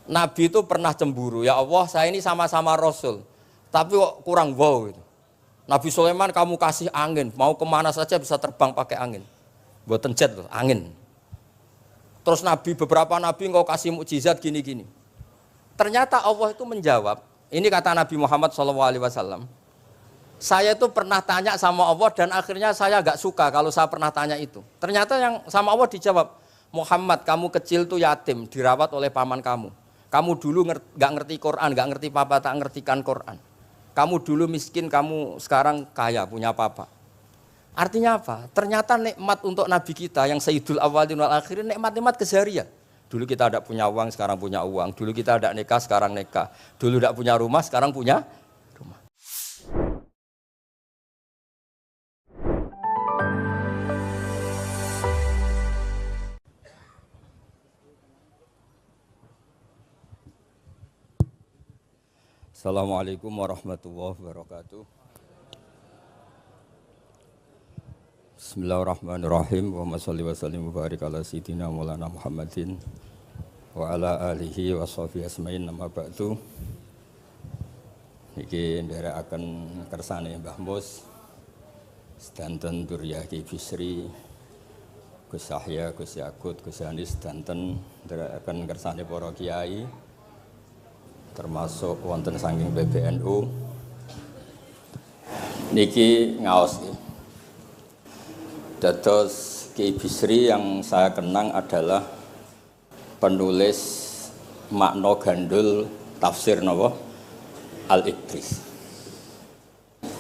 Nabi itu pernah cemburu, ya Allah saya ini sama-sama Rasul, tapi kok kurang wow gitu. Nabi Sulaiman kamu kasih angin, mau kemana saja bisa terbang pakai angin. Buatan jet loh, angin. Terus Nabi, beberapa Nabi engkau kasih mukjizat gini-gini. Ternyata Allah itu menjawab, ini kata Nabi Muhammad SAW, saya itu pernah tanya sama Allah dan akhirnya saya agak suka kalau saya pernah tanya itu. Ternyata yang sama Allah dijawab, Muhammad kamu kecil tuh yatim, dirawat oleh paman kamu. Kamu dulu nggak ngerti Quran, nggak ngerti papa, tak ngertikan Quran. Kamu dulu miskin, kamu sekarang kaya, punya papa. Artinya apa? Ternyata nikmat untuk Nabi kita yang Sayyidul Awwalin wal Akhirin, nikmat-nikmat keseharian. Dulu kita tidak punya uang, sekarang punya uang. Dulu kita tidak nikah, sekarang nikah. Dulu tidak punya rumah, sekarang punya rumah. Assalamualaikum warahmatullahi wabarakatuh. Bismillahirrahmanirrahim. Wa salli wa sallim wa barik ala sayyidina Maulana Muhammadin wa ala alihi wa sahbihi asmain nama ba'du. Niki nderekaken kersane Mbah Mus sedanten Durya Ki Bisri, Gus Yahya, Gus Yakut, Gus Anis sedanten nderekaken kersane para kiai termasuk wonten saking PBNU niki ngaos dados Ki Bisri yang saya kenang adalah penulis makna gandul tafsir napa Al-Ibris.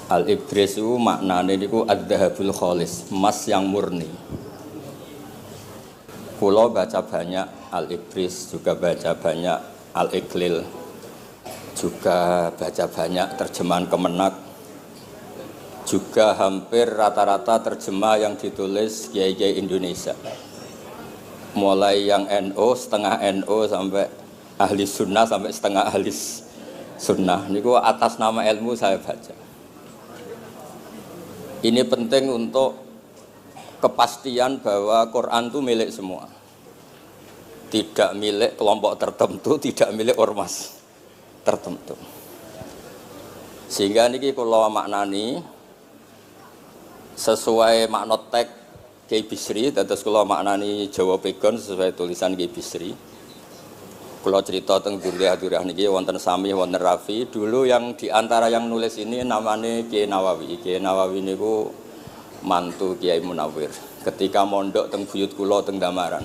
Al-Ibris itu maknane niku ad-dhahabul khalis, emas yang murni. Kula baca banyak Al-Ibris, juga baca banyak Al-Iqlil, juga baca banyak terjemahan Kemenak, juga hampir rata-rata terjemah yang ditulis kiai-kiai Indonesia, mulai yang NO, setengah NO sampai ahli sunnah sampai setengah ahli sunnah. Niku atas nama ilmu saya baca. Ini penting untuk kepastian bahwa Quran itu milik semua, tidak milik kelompok tertentu, tidak milik ormas tertentu. Sehingga niki kula maknani sesuai makna teks Ki Bisri, dados kula maknani Jawa Pegon sesuai tulisan Ki Bisri. Kula cerita teng Durya-Durya niki wonten Sami, wonten Rafi. Dulu yang diantara yang nulis ini namanya Kiai Nawawi. Kiai Nawawi niku mantu Kiai Munawir. Ketika mondok teng buyut kula teng Damaran.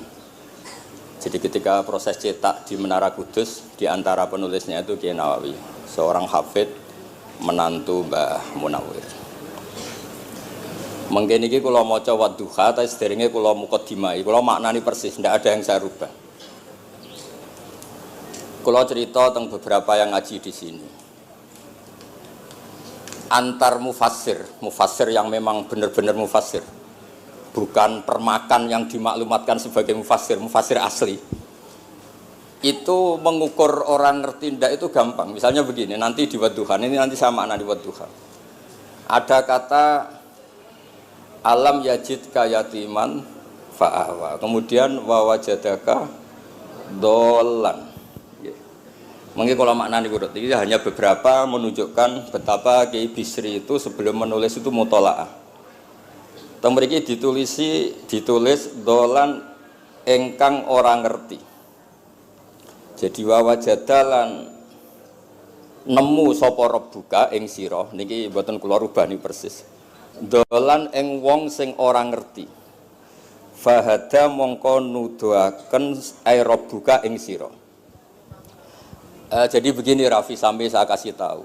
Jadi ketika proses cetak di Menara Kudus, di antara penulisnya itu Kiai Nawawi, seorang hafid menantu Mbah Munawir. Mengke niki kula maca Wadduha, tapi sederenge kula mukadimah, kula maknani persis, ndak ada yang saya rubah. Kula cerita tentang beberapa yang ngaji di sini. Antar mufassir yang memang benar-benar mufassir, bukan permakan yang dimaklumatkan sebagai mufassir asli. Itu mengukur orang ngerti ndak itu gampang. Misalnya begini, nanti di Wadduha, ini nanti sama anak di Wadduha. Ada kata alam yajid kayatiman fa'awa. Kemudian wawajadaka dolan. Mungkin kalau maknanya kurut, ini hanya beberapa menunjukkan betapa Ki Bisri itu sebelum menulis itu mutola'ah. Mriki ditulis dolan engkang orang ngerti. Jadi wawajadalan nemu sapa rabbuka ing sira niki mboten kula rubani persis. Dolan ing wong sing ora ngerti. Fahada mongko nuduhaken ai rabbuka ing sira. Jadi begini Rafi, sampai saya kasih tahu.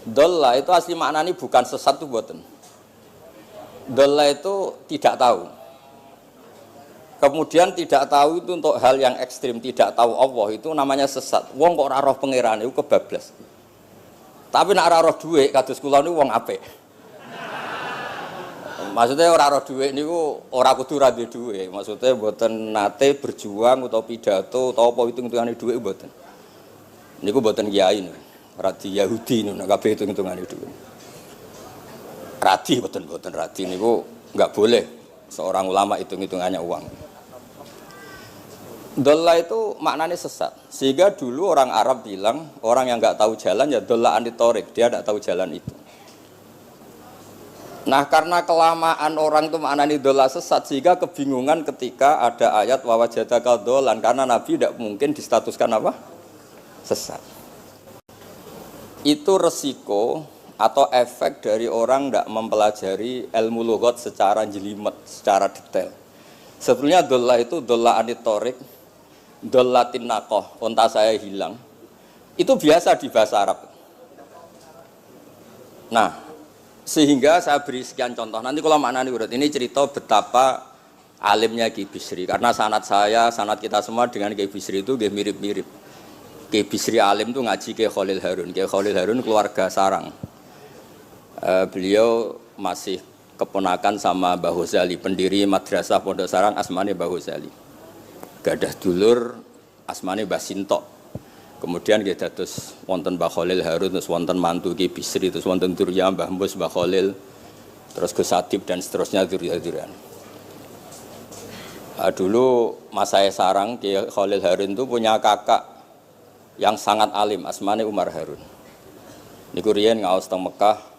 Dolla itu asli maknanya bukan sesat itu mboten. Dolla itu tidak tahu. Kemudian tidak tahu itu untuk hal yang ekstrim, tidak tahu Allah itu namanya sesat. Wong kok ora roh pangeran itu kebablas. Tapi nek ora roh dhuwit kados kula niku wong apik. Maksudnya ora roh dhuwit niku ora kudu ra duwe dhuwit. Maksudnya mboten nate berjuang utawa pidato utawa apa hitung-hitungane dhuwit mboten. Niku mboten kiai niku. Radi Yahudi niku nek kabeh hitung-hitungane dhuwit. Radi mboten radi niku enggak boleh seorang ulama hitung-hitungannya uang. Dolla itu maknanya sesat. Sehingga dulu orang Arab bilang, orang yang nggak tahu jalan ya dolla anitorik, dia nggak tahu jalan itu. Nah karena kelamaan orang itu maknanya dolla sesat, sehingga kebingungan ketika ada ayat wawajadaka dolan, karena Nabi tidak mungkin distatuskan apa? Sesat. Itu resiko atau efek dari orang tidak mempelajari ilmu lughat secara jelimet, secara detail. Sebetulnya dolla itu dolla anitorik, dollatin naqah, unta saya hilang. Itu biasa di bahasa Arab. Nah, sehingga saya beri sekian contoh. Nanti kalau maknanya urut, ini cerita betapa alimnya Ki Bisri. Karena sanad saya, sanad kita semua dengan Ki Bisri itu mirip-mirip. Ki Bisri alim itu ngaji Ki Khalil Harun. Ki Khalil Harun keluarga sarang. Beliau masih keponakan sama Mbah Ghazali, pendiri madrasah Pondok Sarang asmane Mbah Ghazali. Gadah dulur asmane Mbah Sintok. Kemudian kita terus wonten Mbah Khalil Harun, terus wonten mantu Ki Bisri, terus wonten Durya Mbah Mus, Mbah Khalil, terus Gus Adib dan seterusnya Durya-Duryan. Dulu mas saya sarang Ki Khalil Harun itu punya kakak yang sangat alim, asmane Umar Harun. Niku riyen ngaos teng Mekah.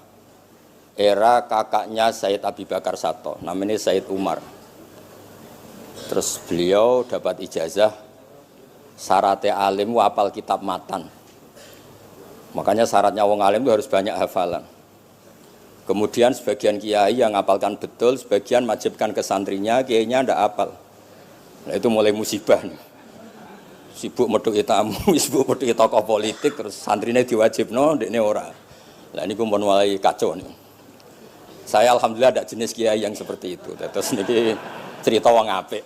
Era kakaknya Sayyid Abi Bakar Sato, namanya Sayyid Umar. Terus beliau dapat ijazah syaratnya alim apal kitab matan. Makanya syaratnya wong alim itu harus banyak hafalan. Kemudian sebagian kiai yang ngapalkan betul, sebagian wajibkan ke santrinya, kiainya ndak hafal. Nah itu mulai musibah nih. Sibuk medhuki tamu, sibuk medhuki tokoh politik, terus santrinya diwajibno, ndekne ora. Lah niku mun mulai kacau nih. Saya alhamdulillah ada jenis kiai yang seperti itu. Terus niki cerita wong apik.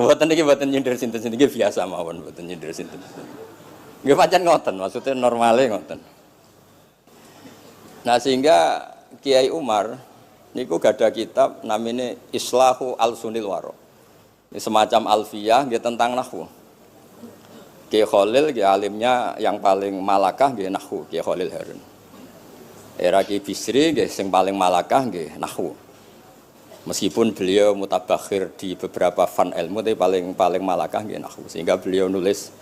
Mboten niki mboten nyindir sinten niki biasa mawon, mboten nyindir sinten. Nggih pancen ngoten, maksudnya normale ngoten. Nah sehingga Kiai Umar niku gada kitab namanya Islahu Al-Sunil Waro. Ini semacam alfiyah nggih tentang nahwu. Kiai Khalil nggih alimnya yang paling malakah nggih nahwu, Kiai Khalil Harun. Era Ki Bisri nggih sing paling malakah nggih nahwu. Meskipun beliau mutabakhir di beberapa fan ilmu tapi paling malakah nggih nahwu. Sehingga beliau nulis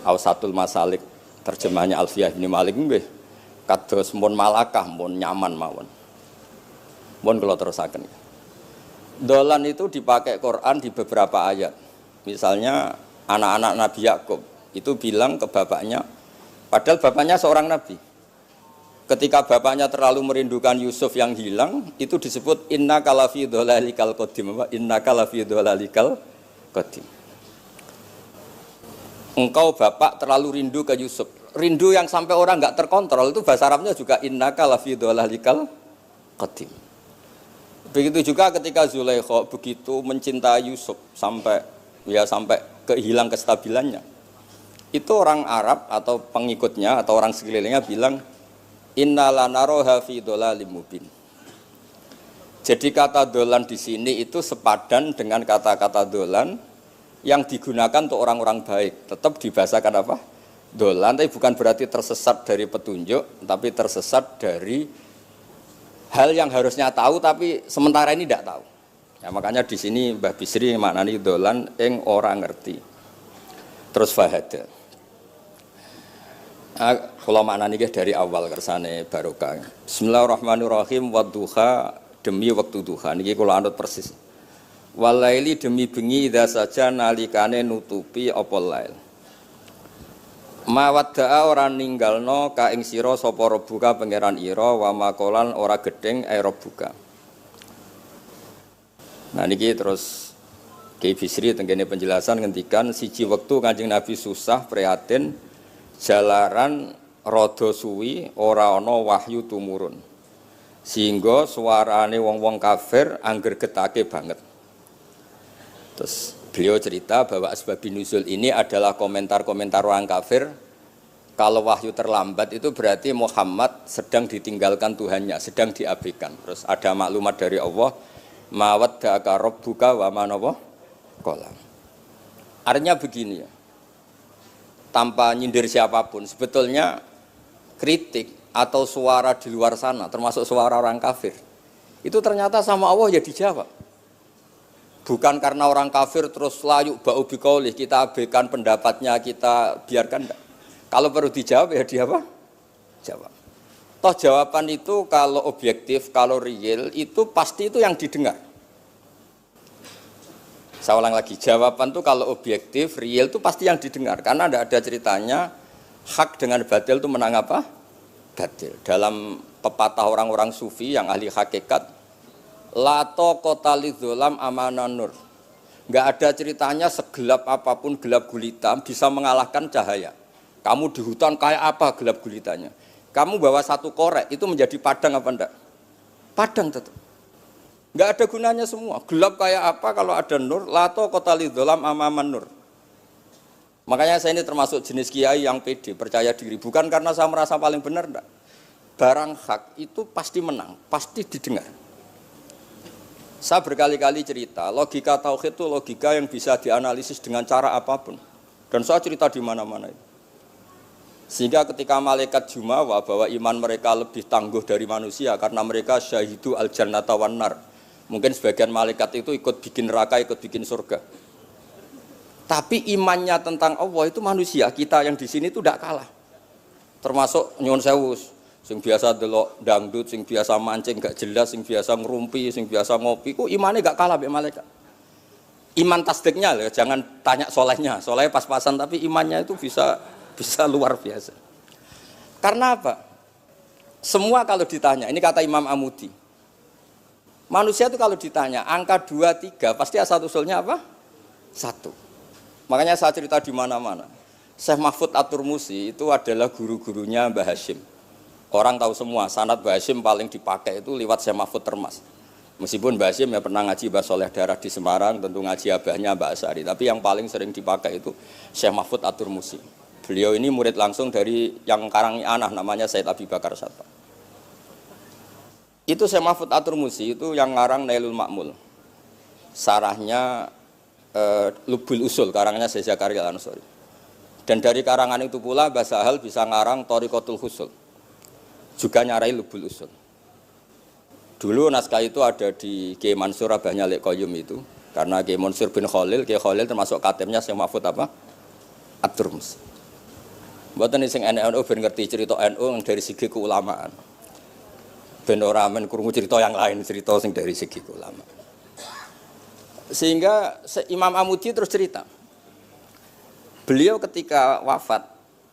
Awsatul Masalik terjemahnya Alfiyah bin Malik nggih kados mun malakah mun nyaman mawon. Mun kula terusaken. Dolan itu dipakai Quran di beberapa ayat. Misalnya anak-anak Nabi Yakub itu bilang ke bapaknya, padahal bapaknya seorang nabi. Ketika bapaknya terlalu merindukan Yusuf yang hilang, itu disebut inna kalafi dhalalikal qadim. Inna kalafi dhalalikal qadim. Engkau bapak terlalu rindu ke Yusuf. Rindu yang sampai orang enggak terkontrol itu bahasa Arabnya juga inna kalafi dhalalikal qadim. Begitu juga ketika Zulaikha begitu mencintai Yusuf sampai kehilang kestabilannya. Itu orang Arab atau pengikutnya atau orang sekelilingnya bilang inna lanaroha fi dhalalim mubin. Jadi kata dolan di sini itu sepadan dengan kata-kata dolan yang digunakan untuk orang-orang baik. Tetap dibahasakan apa? Dolan, tapi bukan berarti tersesat dari petunjuk, tapi tersesat dari hal yang harusnya tahu tapi sementara ini tidak tahu. Ya, makanya di sini Mbah Bisri maknani dolan ing orang ngerti. Terus fahada. Kalau maknanya dari awal kersane barokah. Bismillahirrahmanirrahim. Wadduha demi waktu duha. Niki kalau anut persis. Walaili demi bengi idza saja nalikane nutupi apa lail. Mawadda'a ora ninggalno ka ing sira sapa rebuka pangeran ira wa makolan ora gedeng rebuka. Nah niki terus Kiai Bisri tenggene penjelasan ngendikan siji wektu Kanjeng Nabi susah prihatin jalaran rada suwi ora ana wahyu tumurun. Sehingga suarane wong-wong kafir angger getake banget. Terus beliau cerita bahwa asbabun nuzul ini adalah komentar-komentar orang kafir. Kalau wahyu terlambat itu berarti Muhammad sedang ditinggalkan Tuhannya, sedang diabaikan. Terus ada maklumat dari Allah, mawaddaka rabbuka wa ma qala. Artinya begini ya. Tanpa nyindir siapapun, sebetulnya kritik atau suara di luar sana, termasuk suara orang kafir, itu ternyata sama Allah ya dijawab. Bukan karena orang kafir terus layuk ba'u biqaulih, kita abaikan pendapatnya, kita biarkan enggak. Kalau perlu dijawab ya dia apa? Jawab. Toh jawaban itu kalau objektif, kalau real itu pasti itu yang didengar. Saya ulang lagi, jawaban itu kalau objektif, real itu pasti yang didengar. Karena tidak ada ceritanya hak dengan batil itu menang apa? Batil. Dalam pepatah orang-orang sufi yang ahli hakikat, lato kota lidzolam amanan nur. Enggak ada ceritanya segelap apapun gelap gulita bisa mengalahkan cahaya. Kamu di hutan kayak apa gelap gulitanya? Kamu bawa satu korek itu menjadi padang apa enggak? Padang tetap. Enggak ada gunanya semua. Gelap kayak apa kalau ada nur? Lato kota lidzolam amaman nur. Makanya saya ini termasuk jenis kiai yang pede, percaya diri. Bukan karena saya merasa paling benar enggak. Barang hak itu pasti menang, pasti didengar. Saya berkali-kali cerita, logika tauhid itu logika yang bisa dianalisis dengan cara apapun. Dan saya cerita di mana-mana itu. Sehingga ketika malaikat jumawa bahwa iman mereka lebih tangguh dari manusia karena mereka syahidu al-jannata wan nar. Mungkin sebagian malaikat itu ikut bikin neraka, ikut bikin surga. Tapi imannya tentang Allah itu manusia, kita yang di sini itu tidak kalah. Termasuk nyuwun sewu, sing biasa delok dangdut, sing biasa mancing gak jelas, sing biasa ngerumpi, sing biasa ngopi, ku imannya gak kalah mbek malaikat. Iman tasdiknya loh, jangan tanya solehnya, soleh pas-pasan tapi imannya itu bisa luar biasa. Karena apa? Semua kalau ditanya, ini kata Imam Amudi. Manusia itu kalau ditanya angka 2, 3 pasti asal usulnya apa? 1. Makanya saya cerita di mana-mana. Syekh Mahfud At-Turmusi itu adalah guru-gurunya Mbah Hashim. Orang tahu semua, sanad Mbah Hashim paling dipakai itu lewat Syekh Mahfud Termas. Meskipun Mbah Hashim ya pernah ngaji Mbah Soleh Darah di Semarang, tentu ngaji abahnya Mbah Asy'ari. Tapi yang paling sering dipakai itu Syekh Mahfud At-Turmusi. Beliau ini murid langsung dari yang karangi anak namanya Said Abi Bakar Satta. Itu Syekh Mahfud At-Turmusi itu yang ngarang Nailul Ma'mul. Sarahnya Lubul Usul, karangannya Syekh Zakaria Al-Ansori. Dan dari karangan itu pula Mbah Sahal bisa ngarang Thariqatul Husul. Juga nyarai Lubul Usul. Dulu naskah itu ada di Kiai Mansur abahnya Lek Qayyum itu. Karena Kiai Mansur bin Khalil, Kiai Khalil termasuk katemnya Syekh Mahfud apa? At-Turmusi. Mboten sing NU ben ngerti cerita NU dari segi keulamaan. Ben ora men krungu cerita yang lain, cerita sing dari segi keulamaan. Sehingga Imam Amudi terus cerita. Beliau ketika wafat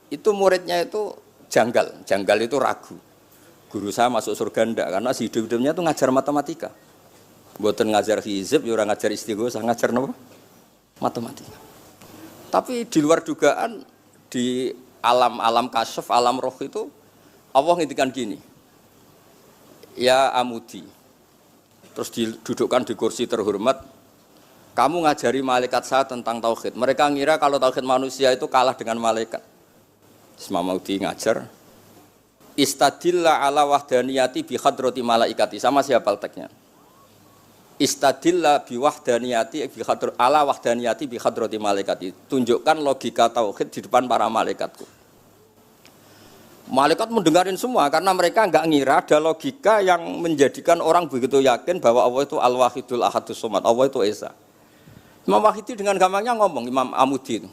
itu muridnya itu janggal itu ragu. Guru saya masuk surga ndak karena si hidup-hidupnya itu ngajar matematika. Mboten ngajar hizib, ya ora ngajar istighosah, ngajar napa? Matematika. Tapi di luar dugaan di alam kasyaf, alam roh itu Allah ngintikan gini. Ya Amudi. Terus didudukkan di kursi terhormat. Kamu ngajari malaikat saya tentang tauhid. Mereka ngira kalau tauhid manusia itu kalah dengan malaikat. Imam Amudi ngajar. Istadilla ala wahdaniyati bi hadrati malaikati. Sama siapa teksnya? Istadilla bi wahdaniyati bi hadr ala wahdaniyati bi hadrati malaikati. Tunjukkan logika tauhid di depan para malaikatku. Malaikat mendengarin semua karena mereka enggak ngira ada logika yang menjadikan orang begitu yakin bahwa Allah itu Al-Wahidul Ahadus Somad. Allah itu Esa. Imam Wahidi dengan gampangnya ngomong, Imam Amudi itu.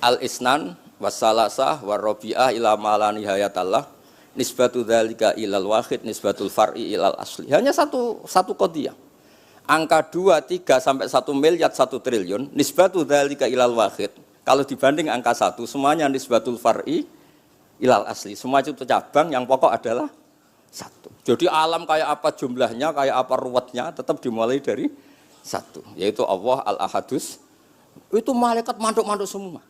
Al-Isnan wassalasah warrobi'ah ila malani hayatallah nisbatu dzalika ilal wahid nisbatul far'i ilal asli. Hanya satu qadhiyah. Angka 2, 3 sampai 1 miliar 1 triliun nisbatu dzalika ilal wahid. Kalau dibanding angka 1 semuanya nisbatul far'i ilal asli. Semua itu cabang yang pokok adalah 1. Jadi alam kayak apa jumlahnya, kayak apa ruwetnya tetap dimulai dari 1, yaitu Allah Al-Ahadus. Itu malaikat manduk-manduk semua.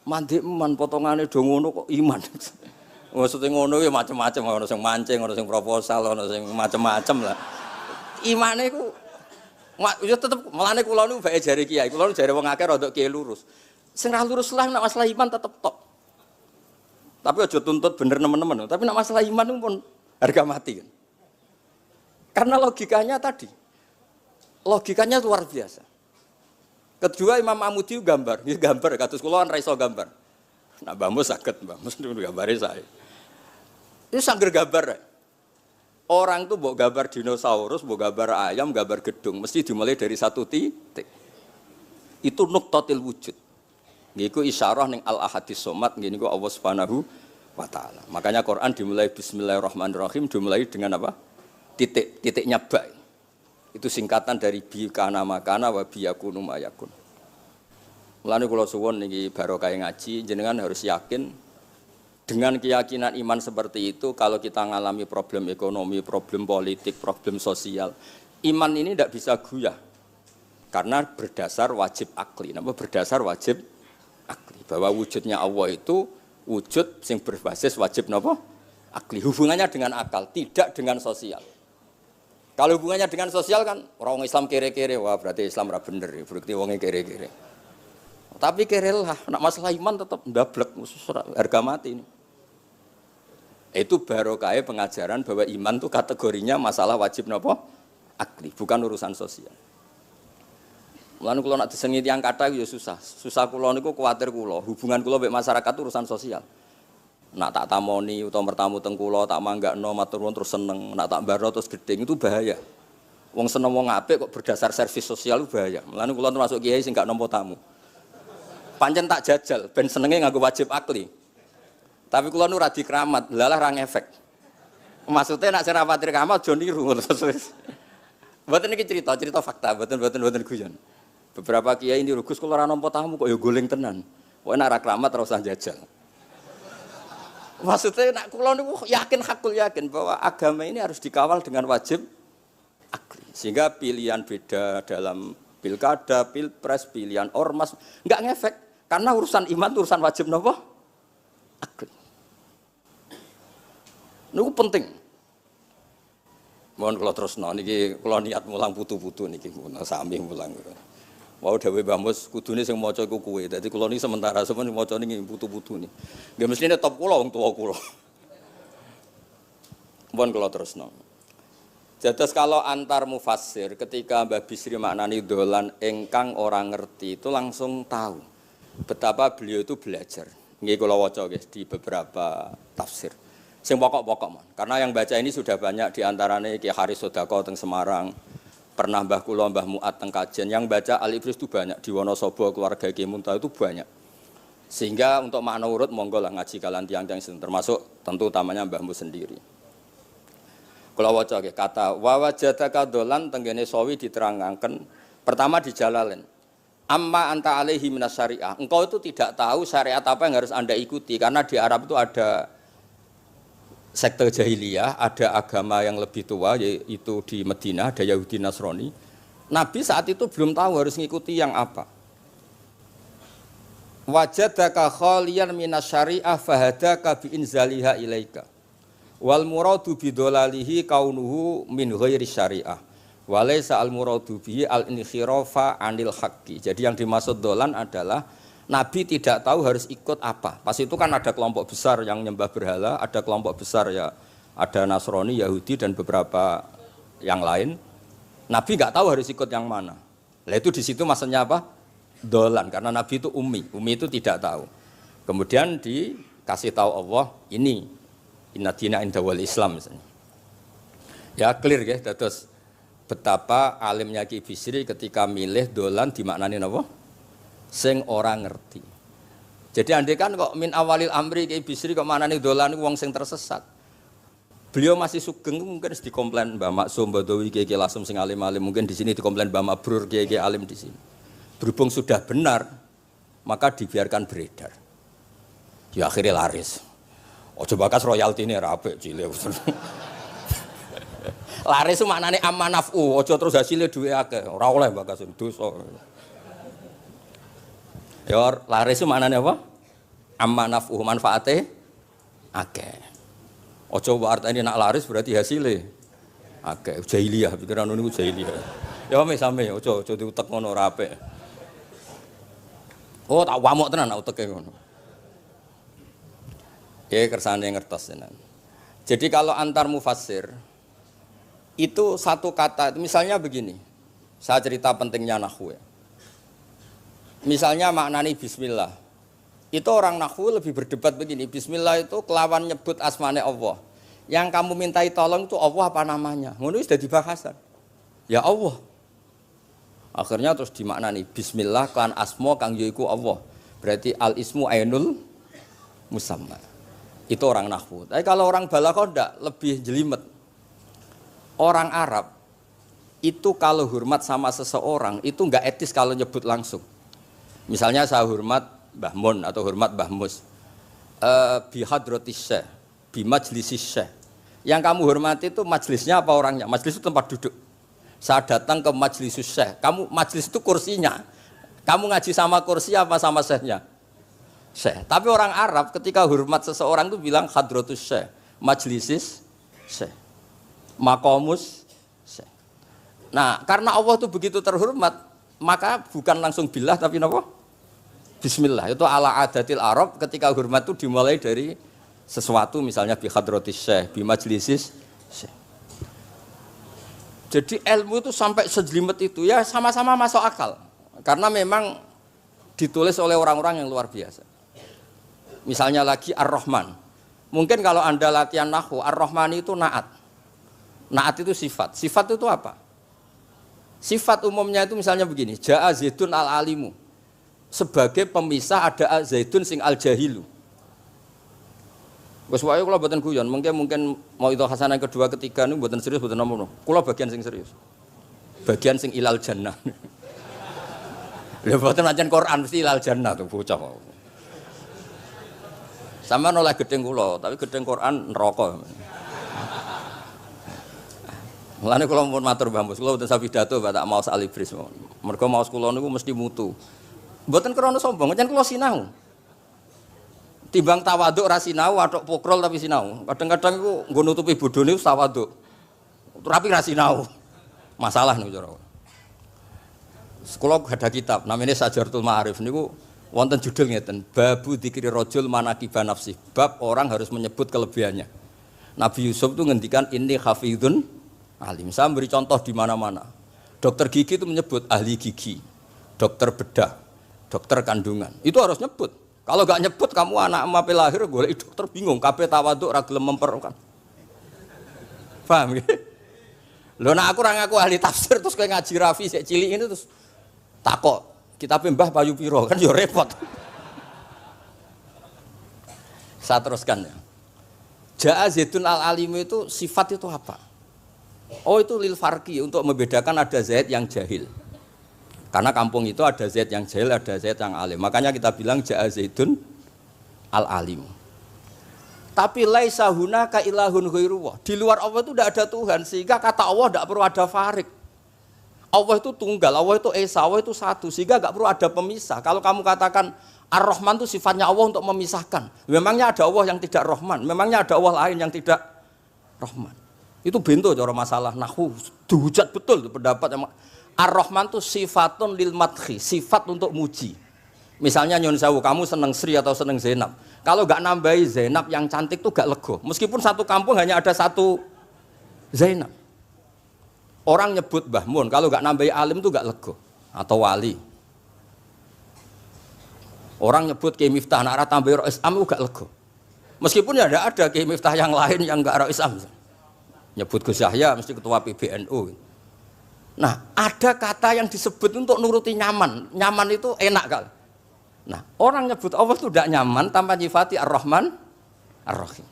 Mandi man potongane do ngono kok iman. Maksudnya ngono ya macam-macam, ono sing mancing, ono sing proposal, ono sing macam-macam lah. Imane ku ya tetep melane kula niku bae jare kiai, kula jare wong akeh rada kiai lurus. Sing ra lurus lah nek masalah iman tetep tok. Tapi aja tuntut bener nemen-nemen, tapi nek masalah iman pun harga mati kan. Karena logikanya tadi. Logikanya luar biasa. Kedua Imam Amudi gambar, ya gambar kados kula kan ra iso gambar. Nah Mbah Mus saged, Mbah Mus niku gambare saya. Itu sangger gambar. Orang tuh mbok gambar dinosaurus, mbok gambar ayam, gambar gedung, mesti dimulai dari satu titik. Itu nuqtatil wujud. Niku isyarah ning al-ahadis somad, niku Allah Subhanahu wa taala. Makanya Quran dimulai bismillahirrahmanirrahim, dimulai dengan apa? Titiknya ba. Itu singkatan dari bi kana makana wa bi yakunu mayakun. Mulane kula suwun niki barokah ngaji, jenengan harus yakin dengan keyakinan iman seperti itu, kalau kita mengalami problem ekonomi, problem politik, problem sosial, iman ini tidak bisa goyah. Karena berdasar wajib akli. Napa berdasar wajib akli? Bahwa wujudnya Allah itu wujud yang berbasis wajib napa? Akli. Hubungannya dengan akal, tidak dengan sosial. Kalau hubungannya dengan sosial kan, orang Islam kere-kere, wah berarti Islam ra bener, berarti wongnya kere-kere. Tapi kere lah, nak masalah iman tetap ndablek, harga mati ini. Itu barokah pengajaran bahwa iman itu kategorinya masalah wajib napa? Akli, bukan urusan sosial. Mulane kula nak disengi tiyang kathah ya susah. Susah kula niku kuwatir kula, hubungan kula mek masyarakat itu urusan sosial. Nak tak tamoni utawa mertamu teng kula tak manggakno matur nuwun terus seneng, nak tak mbarno terus gedeng itu bahaya. Wong seneng wong apik kok berdasar servis sosial itu bahaya. Mulane kula termasuk kiai sing gak nampa tamu. Pancen tak jajal ben senenge nganggo wajib akli. Tapi kula nu ra dikeramat, lalah ra ngefek. Maksudnya nak sing rapati keramat aja niru terus. Mboten niki cerita fakta, mboten guyon. Beberapa kiai ini Gus kula ora nampa tamu kok ya goleng tenan. Kok nek ra keramat ora usah jajal. Maksudnya nak kula niku yakin hakul yakin bahwa agama ini harus dikawal dengan wajib akli. Sehingga pilihan beda dalam pilkada, pilpres, pilihan ormas enggak ngefek karena urusan iman itu urusan wajib napa? Akli. Niku penting. Mohon kula terusno niki kula niat mulang putu-putu niki sami mulang. Wau dawuh Mbah Mus kudune sing maca iku kowe. Dadi kula niki sementara sampeyan maca niki putu-putu niki. Nggih mestine top kula wong tuwa kula. Mohon kula terusno. Jadi kalau antar mufassir ketika Mbah Bisri maknani dolan engkang orang ngerti itu langsung tahu betapa beliau itu belajar. Nggih kula waca guys di beberapa tafsir. Sing pokok-pokok man. Karena yang baca ini sudah banyak di antaranya Ki Haris Sodako teng Semarang, pernah Mbah kula Mbah Muat teng Kajen, yang baca Al-Ibris itu banyak, di Wonosobo keluarga Ki Muntaha itu banyak. Sehingga untuk makna urut monggo lah ngaji kalian tiang-tiang termasuk tentu utamanya Mbahmu sendiri. Kula waca nggih kata wa wajadaka dolan tenggene sawi diterangaken pertama di Jalalain. Amma anta alaihi minas syariah. Engkau itu tidak tahu syariat apa yang harus Anda ikuti karena di Arab itu ada sekte jahiliyah, ada agama yang lebih tua yaitu di Madinah ada Yahudi Nasrani. Nabi saat itu belum tahu harus ngikuti yang apa. Wajadaka khaliyan minas syariah fahadaka bi inzaliha ilaika. Wal muradu bidolalihi kaunuhu min ghairi syariah. Walaysa al muradu bihi al inkhirafa anil haqqi. Jadi yang dimaksud dolan adalah Nabi tidak tahu harus ikut apa. Pas itu kan ada kelompok besar yang nyembah berhala, ada kelompok besar ya, ada Nasrani, Yahudi dan beberapa yang lain. Nabi nggak tahu harus ikut yang mana. Lah itu di situ maksudnya apa? Dolan karena Nabi itu ummi itu tidak tahu. Kemudian dikasih tahu Allah ini inna dina inda wal Islam misalnya. Ya clear ya, terus betapa alimnya Ki Bisri ketika milih dolan dimaknani apa? Sing orang ngerti. Jadi andai kan kok min awalil amri Ki Bisri kok manane dolan wong sing tersesat. Beliau masih sugeng mungkin harus dikomplain Mbah Maksum Badawi Ki Lasem sing alim-alim, mungkin di sini dikomplain Mbah Mabrur Ki alim di sini. Berhubung sudah benar, maka dibiarkan beredar. Ya akhirnya laris. Ojo bakas royalti ini rapi cilik. Laris itu maknanya amanafu, ojo terus hasilnya duwe akeh. Ora oleh bakas dosa. Ya laris itu maknanya apa? Amanafu manfaate akeh. Ojo artine nak laris berarti hasilnya akeh. Jahiliyah pikiran niku jahiliyah. Ya same ojo diutek ngono ora apik. Oh tak wamuk tenan uteke ngono. Ya kersane ngertos tenan. Jadi kalau antar mufassir itu satu kata, misalnya begini. Saya cerita pentingnya nahwu ya. Misalnya maknani bismillah. Itu orang nahwu lebih berdebat begini, bismillah itu kelawan nyebut asmane Allah. Yang kamu mintai tolong itu Allah apa namanya? Ngono wis dadi bahasan. Ya Allah. Akhirnya terus dimaknani bismillah kan asma kang yaiku Allah. Berarti al ismu ainul musamma. Itu orang nahwu. Tapi kalau orang balaghah ndak, lebih jelimet. Orang Arab itu kalau hormat sama seseorang itu enggak etis kalau nyebut langsung. Misalnya saya hormat Mbah Mun atau hormat Mbah Mus. Bi hadratis syekh, bi majlisis syekh. Yang kamu hormati itu majlisnya apa orangnya? Majlis itu tempat duduk. Saya datang ke majlis syekh. Kamu majlis itu kursinya. Kamu ngaji sama kursi apa sama syekhnya? Syekh. Tapi orang Arab ketika hormat seseorang itu bilang hadratus syekh, majlisis syekh, maqamus syekh. Nah, karena Allah itu begitu terhormat, maka bukan langsung billah tapi napa? Bismillah. Itu ala adatil Arab, ketika hormat itu dimulai dari sesuatu, misalnya bi hadratis syekh, bi majlisis syekh. Jadi ilmu itu sampai sejelimet itu ya sama-sama masuk akal. Karena memang ditulis oleh orang-orang yang luar biasa. Misalnya lagi Ar-Rahman. Mungkin kalau Anda latihan nahwu, Ar-Rahman itu naat. Naat itu sifat. Sifat itu apa? Sifat umumnya itu misalnya begini, Ja'a Zaidun al-alimu. Sebagai pemisah ada Zaidun sing al-jahilu. Wes wae kula mboten guyon, mungkin mau itu hasanah kedua ketiga niku mboten serius mboten nomor. Kula bagian sing serius. Bagian sing ilal jannah. Lha mboten ancen Quran mesti ilal jannah tuh bocah. Sama nolak gedeng kula, tapi gedeng Quran neraka. Mulane kula mun matur Mbah Mus, kula mboten sapidato tak maos alibris. Mergo maos kula niku mesti mutu. Mboten krana sombong, ancen kula sinau. Timbang tawaduk ra sinau, atok pokrol tapi sinau. Kadang-kadang iku nggo nutupi bodhone wis tawaduk. Tapi ra sinau. Masalah niku cara. Sekolah ada kitab namanya Sajaratul Ma'arif niku wonten judul ngeten, Babu Dzikri Rajul Manaqiba Nafsi. Bab orang harus menyebut kelebihannya. Nabi Yusuf itu ngendikan inni hafizun alim. Saya beri contoh di mana-mana. Dokter gigi itu menyebut ahli gigi, dokter bedah, dokter kandungan. Itu harus nyebut. Kalau gak nyebut kamu anak emak lahir golek dokter bingung, kabeh tawaduk ra gelem memperkan. Paham ya? Lho nek aku ora ngaku ahli tafsir terus kowe ngaji Rafi sik cilik ini terus takok, kitabe Mbah payu pira kan ya repot. Saya teruskan ya. Ja'a Zaidun al-alim itu sifat itu apa? Oh itu lil farqi, untuk membedakan ada Zaid yang jahil. Karena kampung itu ada Zaid yang jahil, ada Zaid yang alim. Makanya kita bilang Ja'a Zaidun al-alim. Tapi laisa hunaka ilahun ghairullah. Di luar Allah itu tidak ada Tuhan, sehingga kata Allah tidak perlu ada farik. Allah itu tunggal, Allah itu esa, Allah itu satu, sehingga tidak perlu ada pemisah. Kalau kamu katakan Ar-Rahman itu sifatnya Allah untuk memisahkan. Memangnya ada Allah yang tidak Rahman, memangnya ada Allah lain yang tidak Rahman. Itu bento cara masalah nahwu. Dihujat betul pendapat yang Ar-Rahman itu sifatun lil madhi, sifat untuk muji. Misalnya nyun sewu, kamu seneng Sri atau seneng Zainab. Kalau enggak nambahi Zainab yang cantik itu enggak lego. Meskipun satu kampung hanya ada satu Zainab. Orang nyebut Mbah Mun, kalau enggak nambahi alim itu enggak lego atau wali. Orang nyebut Kiai Miftah nak ra tambahi Rais Am enggak lego. Meskipun ya ada Kiai Miftah yang lain yang enggak Rais Am. Nyebut Gus Yahya mesti ketua PBNU. Nah, ada kata yang disebut untuk nuruti nyaman. Nyaman itu enak kali. Nah, orang nyebut Allah itu tidak nyaman tanpa nyifati Ar-Rahman, Ar-Rahim.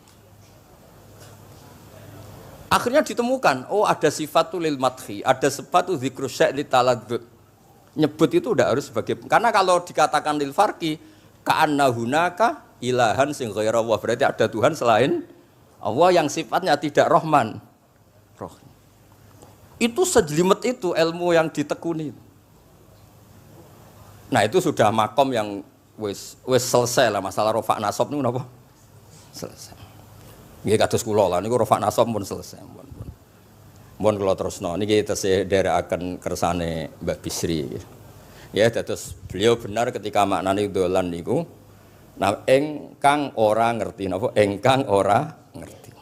Akhirnya ditemukan, oh ada sifat lil madhi, ada sifat dzikru syai' li taladzud. Nyebut itu tidak harus sebagai, karena kalau dikatakan lil farqi, ka'anna hunaka ilahan sing ghaira Allah, berarti ada Tuhan selain Allah yang sifatnya tidak Rahman, Rahim. Itu sejelimet itu ilmu yang ditekuni. Nah itu sudah makom yang wis selesai lah masalah rofa nasab niku napa? Selesai. Nggih kados kula lah niku rofa nasab pun selesai. Mun kula terusno niki tesih nderekaken kersane Mbak Bisri. Ya dados beliau benar ketika maknane dolan niku nah engkang ora ngerti napa? Engkang ora ngerti.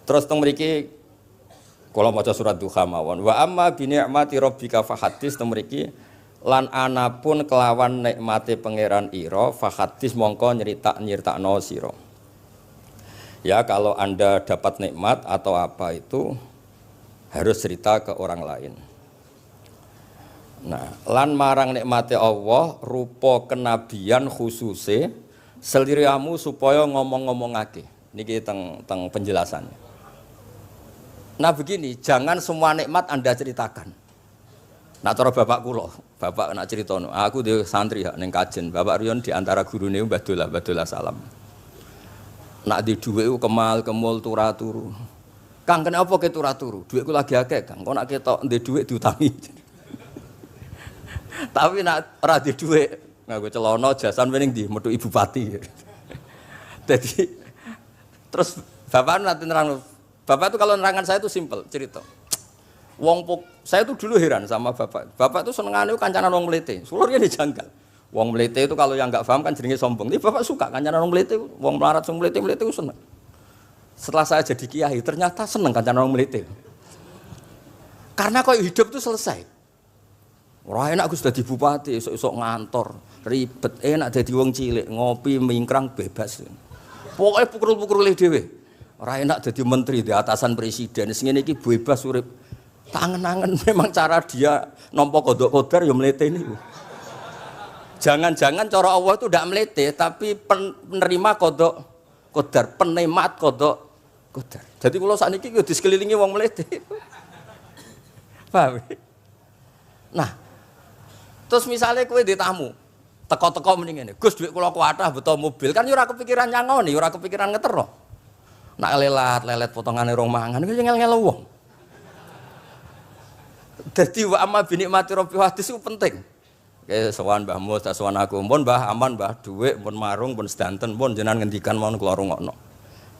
Terus teng mriki kula maca surat Duha mawon. Wa amma bi ni'mati rabbika fahadits temriki lan anapun kelawan nikmate pangeran ira fahadits mongko nyeritakno sira. Ya kalau Anda dapat nikmat atau apa itu harus cerita ke orang lain. Nah, lan marang nikmate Allah rupa kenabian khususe seliramu supaya ngomong-ngomongake. Niki teng penjelasannya. Nah begini, jangan semua nikmat Anda ceritakan. Nak cara bapak kula, bapak nak ceritono, aku di santri ning kajen, Bapak Riyon di antara gurune Mbah Dolah Salam. Nak di dhuwit ku kemul turu. Kang kenapa ke turu? Dhuwitku lagi akeh, Kang. Kok nak ketok ndek dhuwit diutangi. Tapi nak ora di dhuwit, nganggo celana jasan wening ndi metu ibu pati. Jadi terus bapak nanti nerang, bapak itu kalau nerangan saya itu simpel cerita. Saya tuh dulu heran sama bapak. Bapak tuh senengane kancanan wong mlete. Sulurnya dijanggal. Wong mlete itu kalau yang enggak paham kan jenenge sombong. Tapi bapak suka kancanan wong mlete, wong melarat wong mlete itu seneng. Setelah saya jadi kiai, ternyata seneng kancanan wong mlete. Karena kok hidup itu selesai. Ora enak Gus dadi bupati, esuk-esuk ngantor, ribet, enak dadi wong cilik, ngopi mingkrang bebas. Pokoke pukul-pukul dhewe. Ora enak dadi menteri di atasan presiden. Sing ngene iki bebas urip. Tangan-tangan memang cara dia nampa kodok kodar ya mlete niku. Jangan-jangan cara Allah itu tidak melete, tapi penerima kodok kodar, penemat kodok kodar. Jadi kalau saat ini di sekelilingi wong melete. Paham? Nah, terus misalnya kue di tamu, teko-teko mendingan, Gus duit kalau kuatah betul mobil, kan ora kepikiran nyangoni, ora kepikiran ngetero. Nak lelet potongan rong mangan, itu ngel-ngel wong. Jadi wa amma binikmati rabbi hadis itu penting. Kayak sowan Mbah Mus, sowan aku, pun Mbah aman, Mbah duit, pun marung, pun sedanten, pun jenengan ngendikan mau keluar rungokno.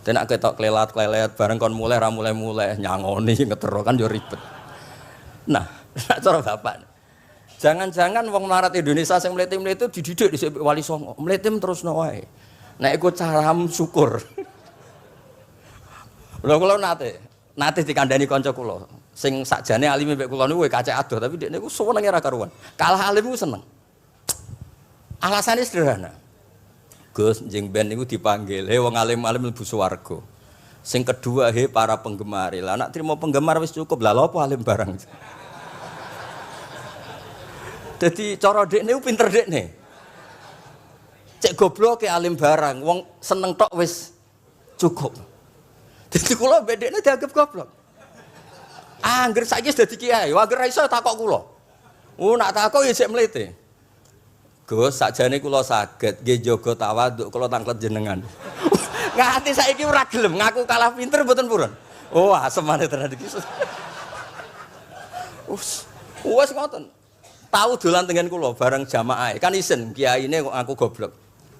Tenak ketok klelat bareng kon mulai ra mulai nyangoni ngetero kan yo ribet. Nah, cara bapak. Jangan-jangan wong melarat Indonesia sing mlete-mlete dididik dhisik Wali Songo. Mlete terusno wae. Nek iku caram syukur. Lha kula nate dikandani kanca kula. Sing sakjane alime mbek kula niku kacek adoh tapi dekne niku senenge ra karuan. Kalah alim ku seneng. Alasane sederhana. Gus njing ben niku dipanggil, "He wong alim-alim mlebu swarga." Sing kedua, "He para penggemar." Lah nek trimo penggemar wis cukup. Lah lha apa alim barang. Dadi cara dekne ku pinter dekne. Cek gobloke alim barang, wong seneng tok wis cukup. Dadi kula mbek dekne dianggap goblok. Angger saiki wis dadi kiai, angger ra iso takok kula. Nak takok ya sik mlete. Gus, sakjane kula saged nggih jaga tawaduk kula tanglet jenengan. Nganti saiki ora gelem ngaku kalah pinter mboten purun. Oh, asemane tenan iki. Wes ngoten. Tahu dolan tengen kula bareng jamaah. Kan isen kiyaine kok aku goblok.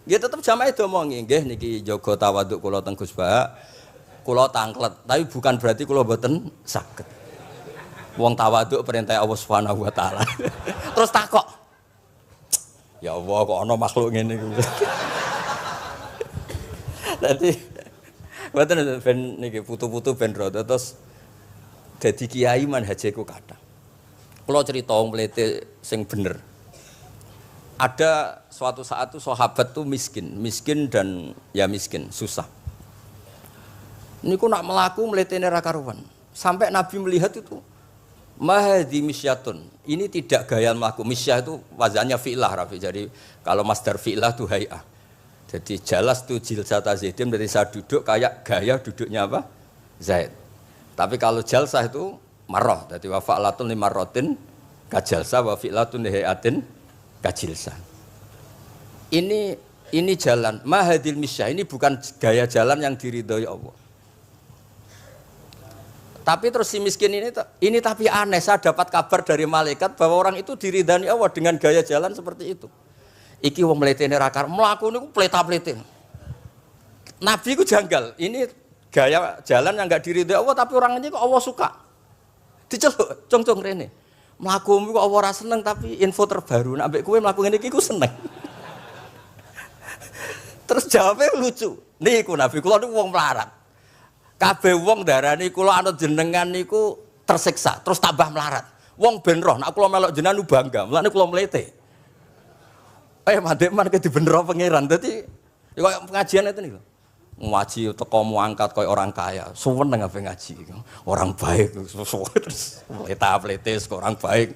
Nggih tetep jamaah diomongi, nggih niki jaga tawaduk kula teng Gus Ba. Kula tanglet, tapi bukan berarti kula mboten saged. Wong tawaduk perintah Allah Subhanahu wa taala. Terus takok. Ya Allah kok ana makhluk ngene iki. Dadi mboten ben niki putu-putu ben rada terus dadi kiai manhajeku kathah. Kula cerita wong mlete sing bener. Ada suatu saat tuh sahabat tuh miskin dan ya miskin, susah. Niku nak melaku mletene ra karuan. Sampai Nabi melihat itu mahdi misyatun. Ini tidak gaya melaku. Misyah itu wazannya fi'lah Rafi. Jadi kalau masdar fi'lah itu hay'ah. Jadi jalas tu jilsata Zaidin dari saya duduk kayak gaya duduknya apa? Zaid. Tapi kalau jalsah itu marrah. Jadi wa fa'latun li marratin kajalsah wa fi'latun li hay'atin kajilsah. Ini jalan mahadil misyah. Ini bukan gaya jalan yang diridhoi Allah. Tapi terus si miskin ini tapi aneh, saya dapat kabar dari malaikat bahwa orang itu diridani Allah dengan gaya jalan seperti itu. Iki wong mletene ra kar mlaku niku pleta-plete. Nabi ku janggal. Ini gaya jalan yang enggak diridai Allah tapi orang ini kok Allah suka. Diceluk, cong-cong rene. Mlaku kok Allah ora seneng tapi info terbaru nek ambek kowe mlaku ngene iki ku seneng. Terus jawabnya lucu. Niku Nabi kula niku wong melarat. Kabeh wong darani kula anut jenengan niku tersiksa, terus tambah melarat. Wong ben roh nek kula melok jenengan bangga, mulane kula mlete. Mandek man ke dibenero pangeran. Dadi kaya pengajian itu niku. ngaji teko angkat koyo orang kaya. Suweneng ape ngaji. Orang baik terus pleta-pletes orang baik.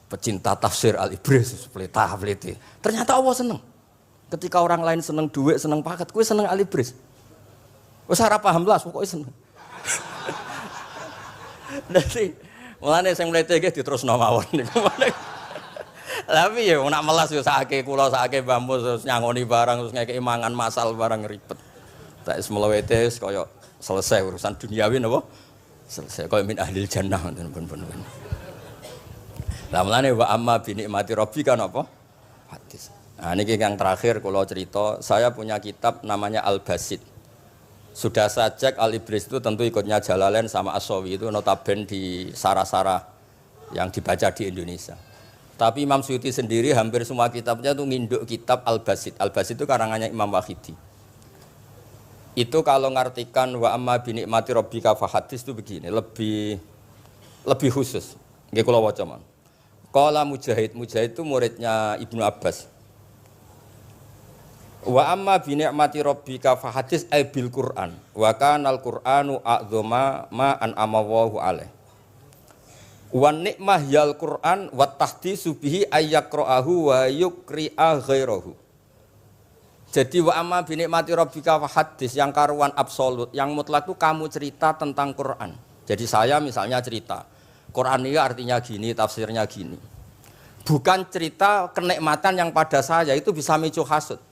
Pecinta tafsir Al-Ibris pleta-plete. Ternyata Allah seneng. Ketika orang lain seneng duit, seneng paket, kowe seneng Al-Ibris. Wis ora paham blas pokoke seneng. Dadi mulane sing mlete iki diterusno mawon niku. Tapi ya nak melas yo sakake kula sakake bambu terus nyangoni barang terus ngekeki mangan masal barang ribet. Tak is melewete kaya selesai urusan duniawi napa? Selesai kaya min ahlil jannah ngoten pun. Lah mulane wa amma bi nikmati rabbika napa? Hadis. Nah niki yang terakhir kula cerita, saya punya kitab namanya Al-Basit. Sudah saya cek Al-Ibris itu tentu ikutnya Jalalain sama As-Sawi itu notabene di sarah-sarah yang dibaca di Indonesia. Tapi Imam Suyuti sendiri hampir semua kitabnya itu nginduk kitab Al-Basit. Al-Basit itu karangannya Imam Wahidi. Itu kalau ngartikan wa amma bi nikmati rabbika fahadis itu begini, lebih khusus. Nggih kula waca man. Qala Mujahid itu muridnya Ibnu Abbas. Wa amma bi ni'mati rabbika fahadis ay bil Qur'an wa kana al-Qur'anu a'dzama ma an'ama Allahu alaih. Wa nikmah yal Qur'an wa tahdisu bihi ayyaqra'ahu wa yukri'a ghairahu. Jadi wa amma bi ni'mati rabbika fahadis yang karuan absolut, yang mutlak itu kamu cerita tentang Qur'an. Jadi saya misalnya cerita Qur'an ini artinya gini, tafsirnya gini. Bukan cerita kenikmatan yang pada saya itu bisa micu hasud.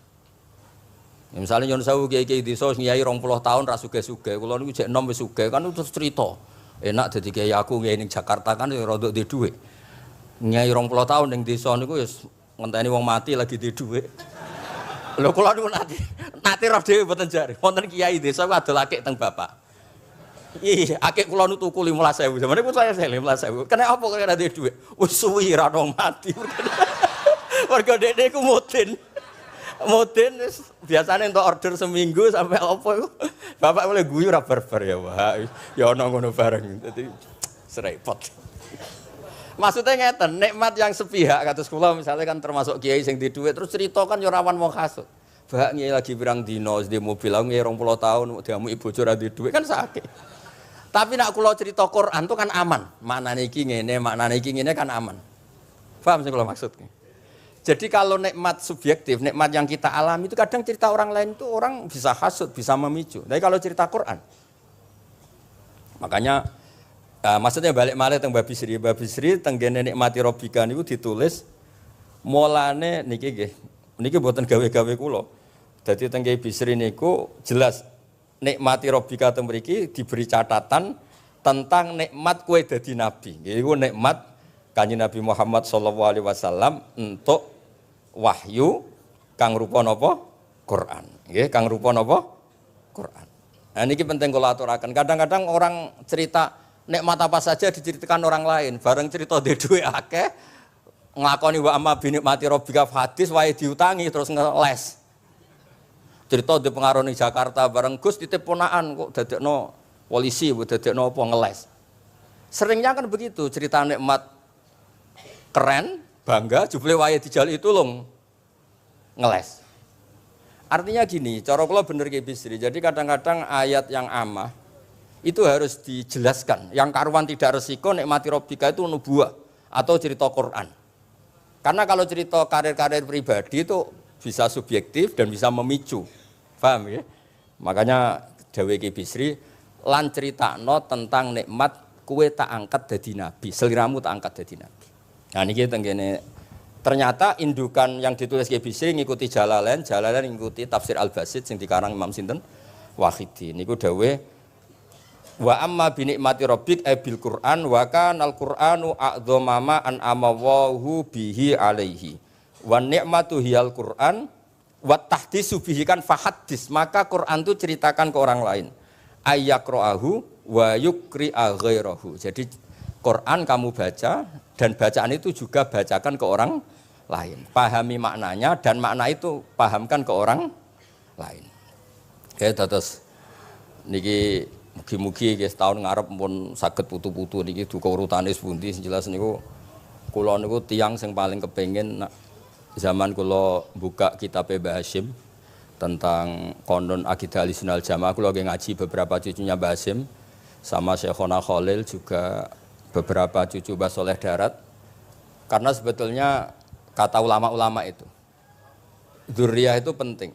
Ya, misalnya nyon sewu kiai-kiai desa ngiyai 20 tahun ra sugih-sugih, kula niku jek enom wis sugih kan terus cerita. Enak dadi kiai aku ngiyai ning Jakarta kan ya rada duwe dhuwit. Ngiyai 20 tahun ning desa niku wis ngenteni wong mati lagi duwe dhuwit. Lho kula niku nate roh dhewe mboten jare. Wonten kiai desa ku adol akik teng bapak. Iya, akik kula nu tuku 15.000. Sampeyan niku saya 15.000. Kena apa kok ora duwe dhuwit? Wis suwi ra ono mati. Warga dekne ku mudin. Mudin biasanya untuk order seminggu sampai apa itu bapak boleh guyu ra barbar ya wah ya ono ngono bareng dadi serepot. Maksudnya ngeten, nikmat yang sepihak kados kula misalnya kan termasuk kiai sing di dhuwit terus cerita kan yo rawan wong hasud. Bak kiai lagi pirang dino di mobil aku 20 tahun diamuki bojo ra di dhuwit kan sakit. Tapi nak kula cerita Quran itu kan aman. Maknane iki ngene kan aman. Paham sing kula maksud? Jadi kalau nikmat subjektif, nikmat yang kita alami itu kadang cerita orang lain itu orang bisa hasud, bisa memicu. Tapi kalau cerita Quran, makanya maksudnya balik malih teng Babi Sri tenggene nikmati Rabbika niku ditulis mulane niki nggih. Niki mboten gawe-gawe kula. Dadi teng Babi Sri niku jelas nikmati Rabbika teng mriki diberi catatan tentang nikmat kowe dadi nabi. Iku nikmat Kanjeng Nabi Muhammad sallallahu alaihi wasallam untuk wahyu kang rupa napa? Quran. Nggih, kang rupa napa? Quran. Nah niki penting kula aturaken. Kadang-kadang orang cerita nikmat apa saja diceritakan orang lain, bareng cerita dhe dhuwit akeh nglakoni wa amma bi nikmati rabbika hadis wae diutangi terus ngeles. Cerita di pengaruh ning Jakarta bareng Gus titip ponakan kok dadekno polisi, dadekno apa ngeles. Seringnya kan begitu, cerita nikmat keren, bangga, jubile wae dijali tulung ngeles. Artinya gini, cara kula bener ki Bisri. Jadi kadang-kadang ayat yang amah itu harus dijelaskan. Yang karuan tidak resiko nikmati Rabbika itu nubuwah atau cerita Quran. Karena kalau cerita karir-karir pribadi itu bisa subjektif dan bisa memicu. Paham ya? Makanya dawuh ki Bisri lan critakno tentang nikmat kowe tak angkat dadi nabi, seliramu tak angkat dadi nabi. Nah niki tenggene ternyata indukan yang ditulis Ki Bisri ngikuti Jalalain ngikuti tafsir Al-Basit sing dikarang Imam sinten Wahidi. Niku dawuh wa amma bi nikmati rabbik bil Qur'an wa kana al-Qur'anu a'dzama ma an amawahu bihi alaihi. Wa nikmatu hiyal Qur'an wa tahdisu bihi kan fahaddis, maka Quran itu ceritakan ke orang lain. Ayyaqra'ahu wa yukri'a ghairahu. Jadi Quran kamu baca dan bacaan itu juga bacakan ke orang lain. Pahami maknanya dan makna itu pahamkan ke orang lain. Oke, terus niki mugi-mugi nggih setahun ngarep pun saged putu-putu niki duka urutane pundi sing jelas niku kula niku tiyang sing paling kepengin zaman kula buka kitab Mbah Hasyim tentang konon akidah Ahlussunnah wal Jamaah. Aku lagi ngaji beberapa cucunya Mbah Hasim sama Syekhona Khalil, juga beberapa cucu Mbah Soleh Darat. Karena sebetulnya kata ulama-ulama itu dzurriyah itu penting.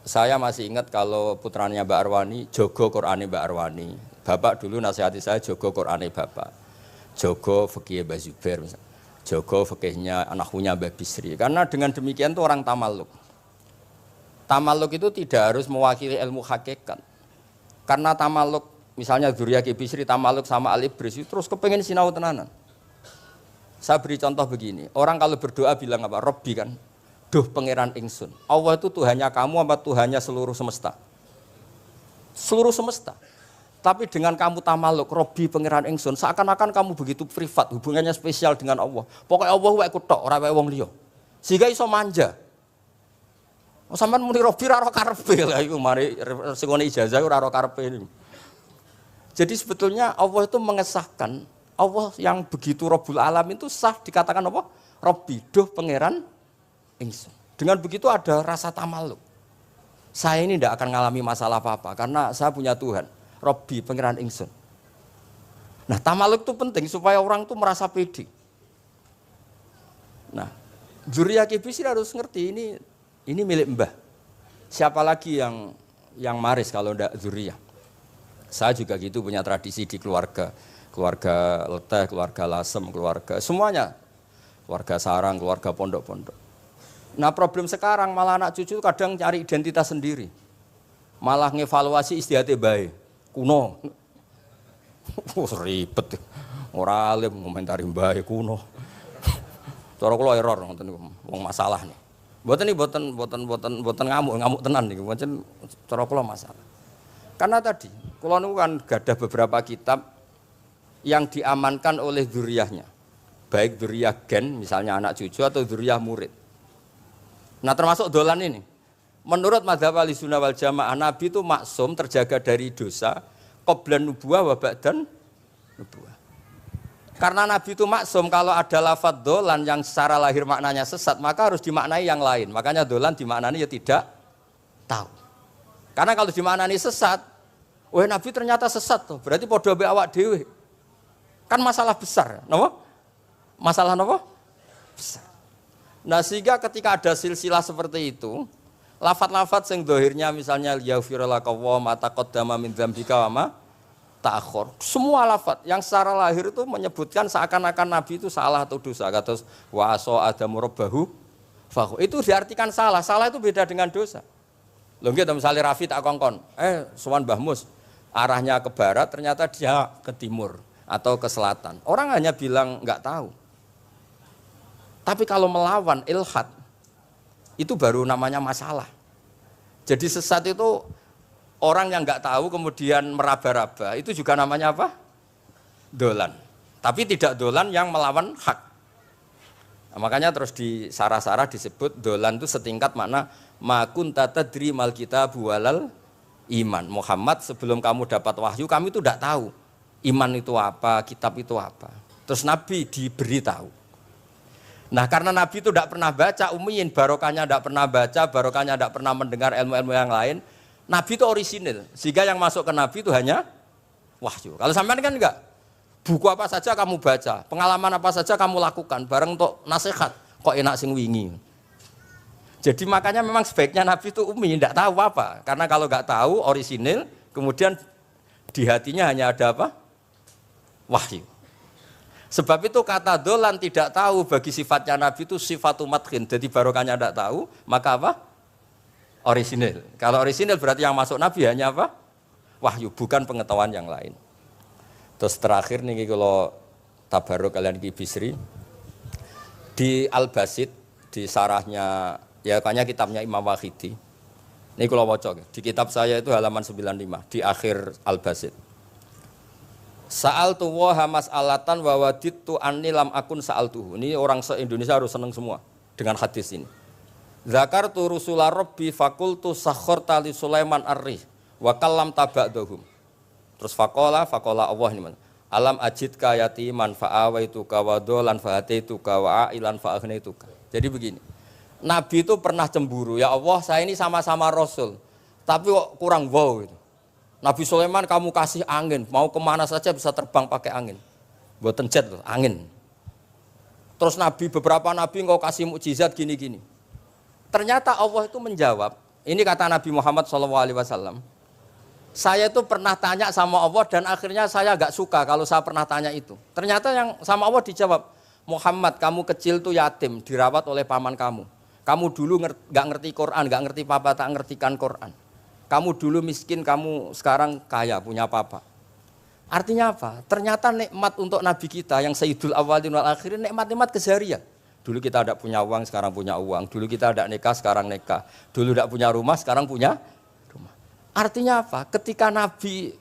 Saya masih ingat kalau putranya Mbak Arwani jogo Qur'ane Mbak Arwani. Bapak dulu nasihati saya jogo Qur'ane Bapak. Jogo fikih Mbah Zubair misalnya. Jogo fikihnya anaknya Mbah Bisri. Karena dengan demikian tuh orang tamaluk. Tamaluk itu tidak harus mewakili ilmu hakikat. Karena tamaluk, misalnya dzurriyyah Ki Bisri tamaluk sama Al-Ibris, terus kepengen sinau tenanan. Saya beri contoh begini, orang kalau berdoa bilang apa? Robbi kan, duh pangeran ingsun. Allah itu Tuhannya kamu apa Tuhannya seluruh semesta? Seluruh semesta. Tapi dengan kamu tamaluk, Robbi pangeran ingsun, seakan-akan kamu begitu privat, hubungannya spesial dengan Allah. Pokoknya Allah wae kutok, ora wae wong liya. Sehingga iso manja. Sampeyan muni Robbi ora karepe lha iku mari sing ngene ijazah ora karepe. Jadi sebetulnya Allah itu mengesahkan, Allah yang begitu Rabbul Alam itu sah dikatakan apa? Robbi, duh pangeran ingsun. Dengan begitu ada rasa tamaluk. Saya ini tidak akan mengalami masalah apa-apa karena saya punya Tuhan. Robbi, pangeran ingsun. Nah, tamaluk itu penting supaya orang itu merasa pede. Nah, dzurriyyah Ki Bisri harus ngerti ini milik Mbah. Siapa lagi yang maris kalau tidak dzurriyyah? Saya juga gitu punya tradisi di keluarga. Keluarga Leteh, keluarga Lasem, keluarga semuanya. Keluarga sarang, keluarga pondok-pondok. Nah, problem sekarang malah anak cucu kadang cari identitas sendiri. Malah ngevaluasi istiadatnya baik. Kuno. Ribet. Ora alim ngomentari baik kuno. Cara kula error ngoten niku. Wong masalah nih. Mboten ngamuk tenan niku. Pancen cara kula masalah. Karena tadi kula niku kan gadah beberapa kitab yang diamankan oleh dzurriyyahnya. Baik dzurriyyah gen misalnya anak cucu atau dzurriyyah murid. Nah, termasuk dolan ini. Menurut mazhab Ahlussunnah wal Jamaah, Nabi itu maksum terjaga dari dosa qablan nubuwah wa ba'dan nubuwah. Karena Nabi itu maksum, kalau ada lafadz dolan yang secara lahir maknanya sesat, maka harus dimaknai yang lain. Makanya dolan dimaknai ya tidak tahu. Karena kalau dimaknai sesat, wah Nabi ternyata sesat tuh. Berarti padha mbek awak dhewe. Kan masalah besar, napa? Masalah napa? Besar. Nah, sehingga ketika ada silsilah seperti itu, lafat-lafat yang dohirnya misalnya yaghfirulaka wa ma taqaddama min dzambika wa ma ta'akhkhar. Semua lafat yang secara lahir itu menyebutkan seakan-akan Nabi itu salah atau dosa. Kata wa asa adamu rabbahu fahu. Itu diartikan salah. Salah itu beda dengan dosa. Lho nggih misalnya Rafi tak kongkon, sowan Mbah Mus, arahnya ke barat ternyata dia ke timur atau ke selatan. Orang hanya bilang enggak tahu. Tapi kalau melawan ilhad, itu baru namanya masalah. Jadi sesat itu orang yang nggak tahu kemudian meraba-raba, itu juga namanya apa? Dolan. Tapi tidak dolan yang melawan hak. Nah, makanya terus di sarah-sarah disebut dolan itu setingkat makna ma kunta tadri mal kitabu walal iman. Muhammad, sebelum kamu dapat wahyu, kami itu tidak tahu iman itu apa, kitab itu apa. Terus Nabi diberi tahu. Nah, karena Nabi itu tidak pernah baca, ummiyin, barokahnya tidak pernah baca, barokahnya tidak pernah mendengar ilmu-ilmu yang lain, Nabi itu orisinil. Sehingga yang masuk ke Nabi itu hanya wahyu. Kalau sampean kan enggak. Buku apa saja kamu baca, pengalaman apa saja kamu lakukan, bareng untuk nasihat, kok enak sing wingi. Jadi makanya memang sebaiknya Nabi itu ummi, tidak tahu apa. Karena kalau enggak tahu, orisinil, kemudian di hatinya hanya ada apa? Wahyu. Sebab itu kata dolan tidak tahu bagi sifatnya Nabi itu sifatu madkhin. Jadi barokahnya tidak tahu, maka apa? Orisinil. Kalau orisinil berarti yang masuk Nabi hanya apa? Wahyu, bukan pengetahuan yang lain. Terus terakhir nih kalau tabaruk kalian Ki Bisri di Al-Basit, di sarahnya, ya kayaknya kitabnya Imam Wahidi. Ini kalau wocok, di kitab saya itu halaman 95, di akhir Al-Basit. Sa'altu wa mas'alatan wa wadittu anni lam akun sa'altuhu. Ini orang se-Indonesia harus senang semua dengan hadis ini. Zakartu rusula rabbi fakultu sakharta li Sulaiman ar-rih wa kallam taba'dahum. Terus faqala Allah ini. Alam ajidka yatiman fa'awaituka wa dolan fa'ataituka wa a'ilan fa'aghnituka. Jadi begini. Nabi itu pernah cemburu, ya Allah saya ini sama-sama Rasul, tapi kok kurang wow gitu. Nabi Sulaiman kamu kasih angin, mau kemana saja bisa terbang pakai angin. Buatan jet loh, angin. Terus Nabi, beberapa Nabi engkau kasih mukjizat gini-gini. Ternyata Allah itu menjawab, ini kata Nabi Muhammad SAW, saya itu pernah tanya sama Allah dan akhirnya saya agak suka kalau saya pernah tanya itu. Ternyata yang sama Allah dijawab, Muhammad kamu kecil tuh yatim, dirawat oleh paman kamu. Kamu dulu nggak ngerti Quran, nggak ngerti papa, tak ngertikan Quran. Kamu dulu miskin, kamu sekarang kaya, punya papa. Artinya apa? Ternyata nikmat untuk Nabi kita yang Sayyidul Awwalin wal Akhirin, nikmat-nikmat keseharian. Dulu kita tidak punya uang, sekarang punya uang. Dulu kita tidak nikah, sekarang nikah. Dulu tidak punya rumah, sekarang punya rumah. Artinya apa? Ketika Nabi,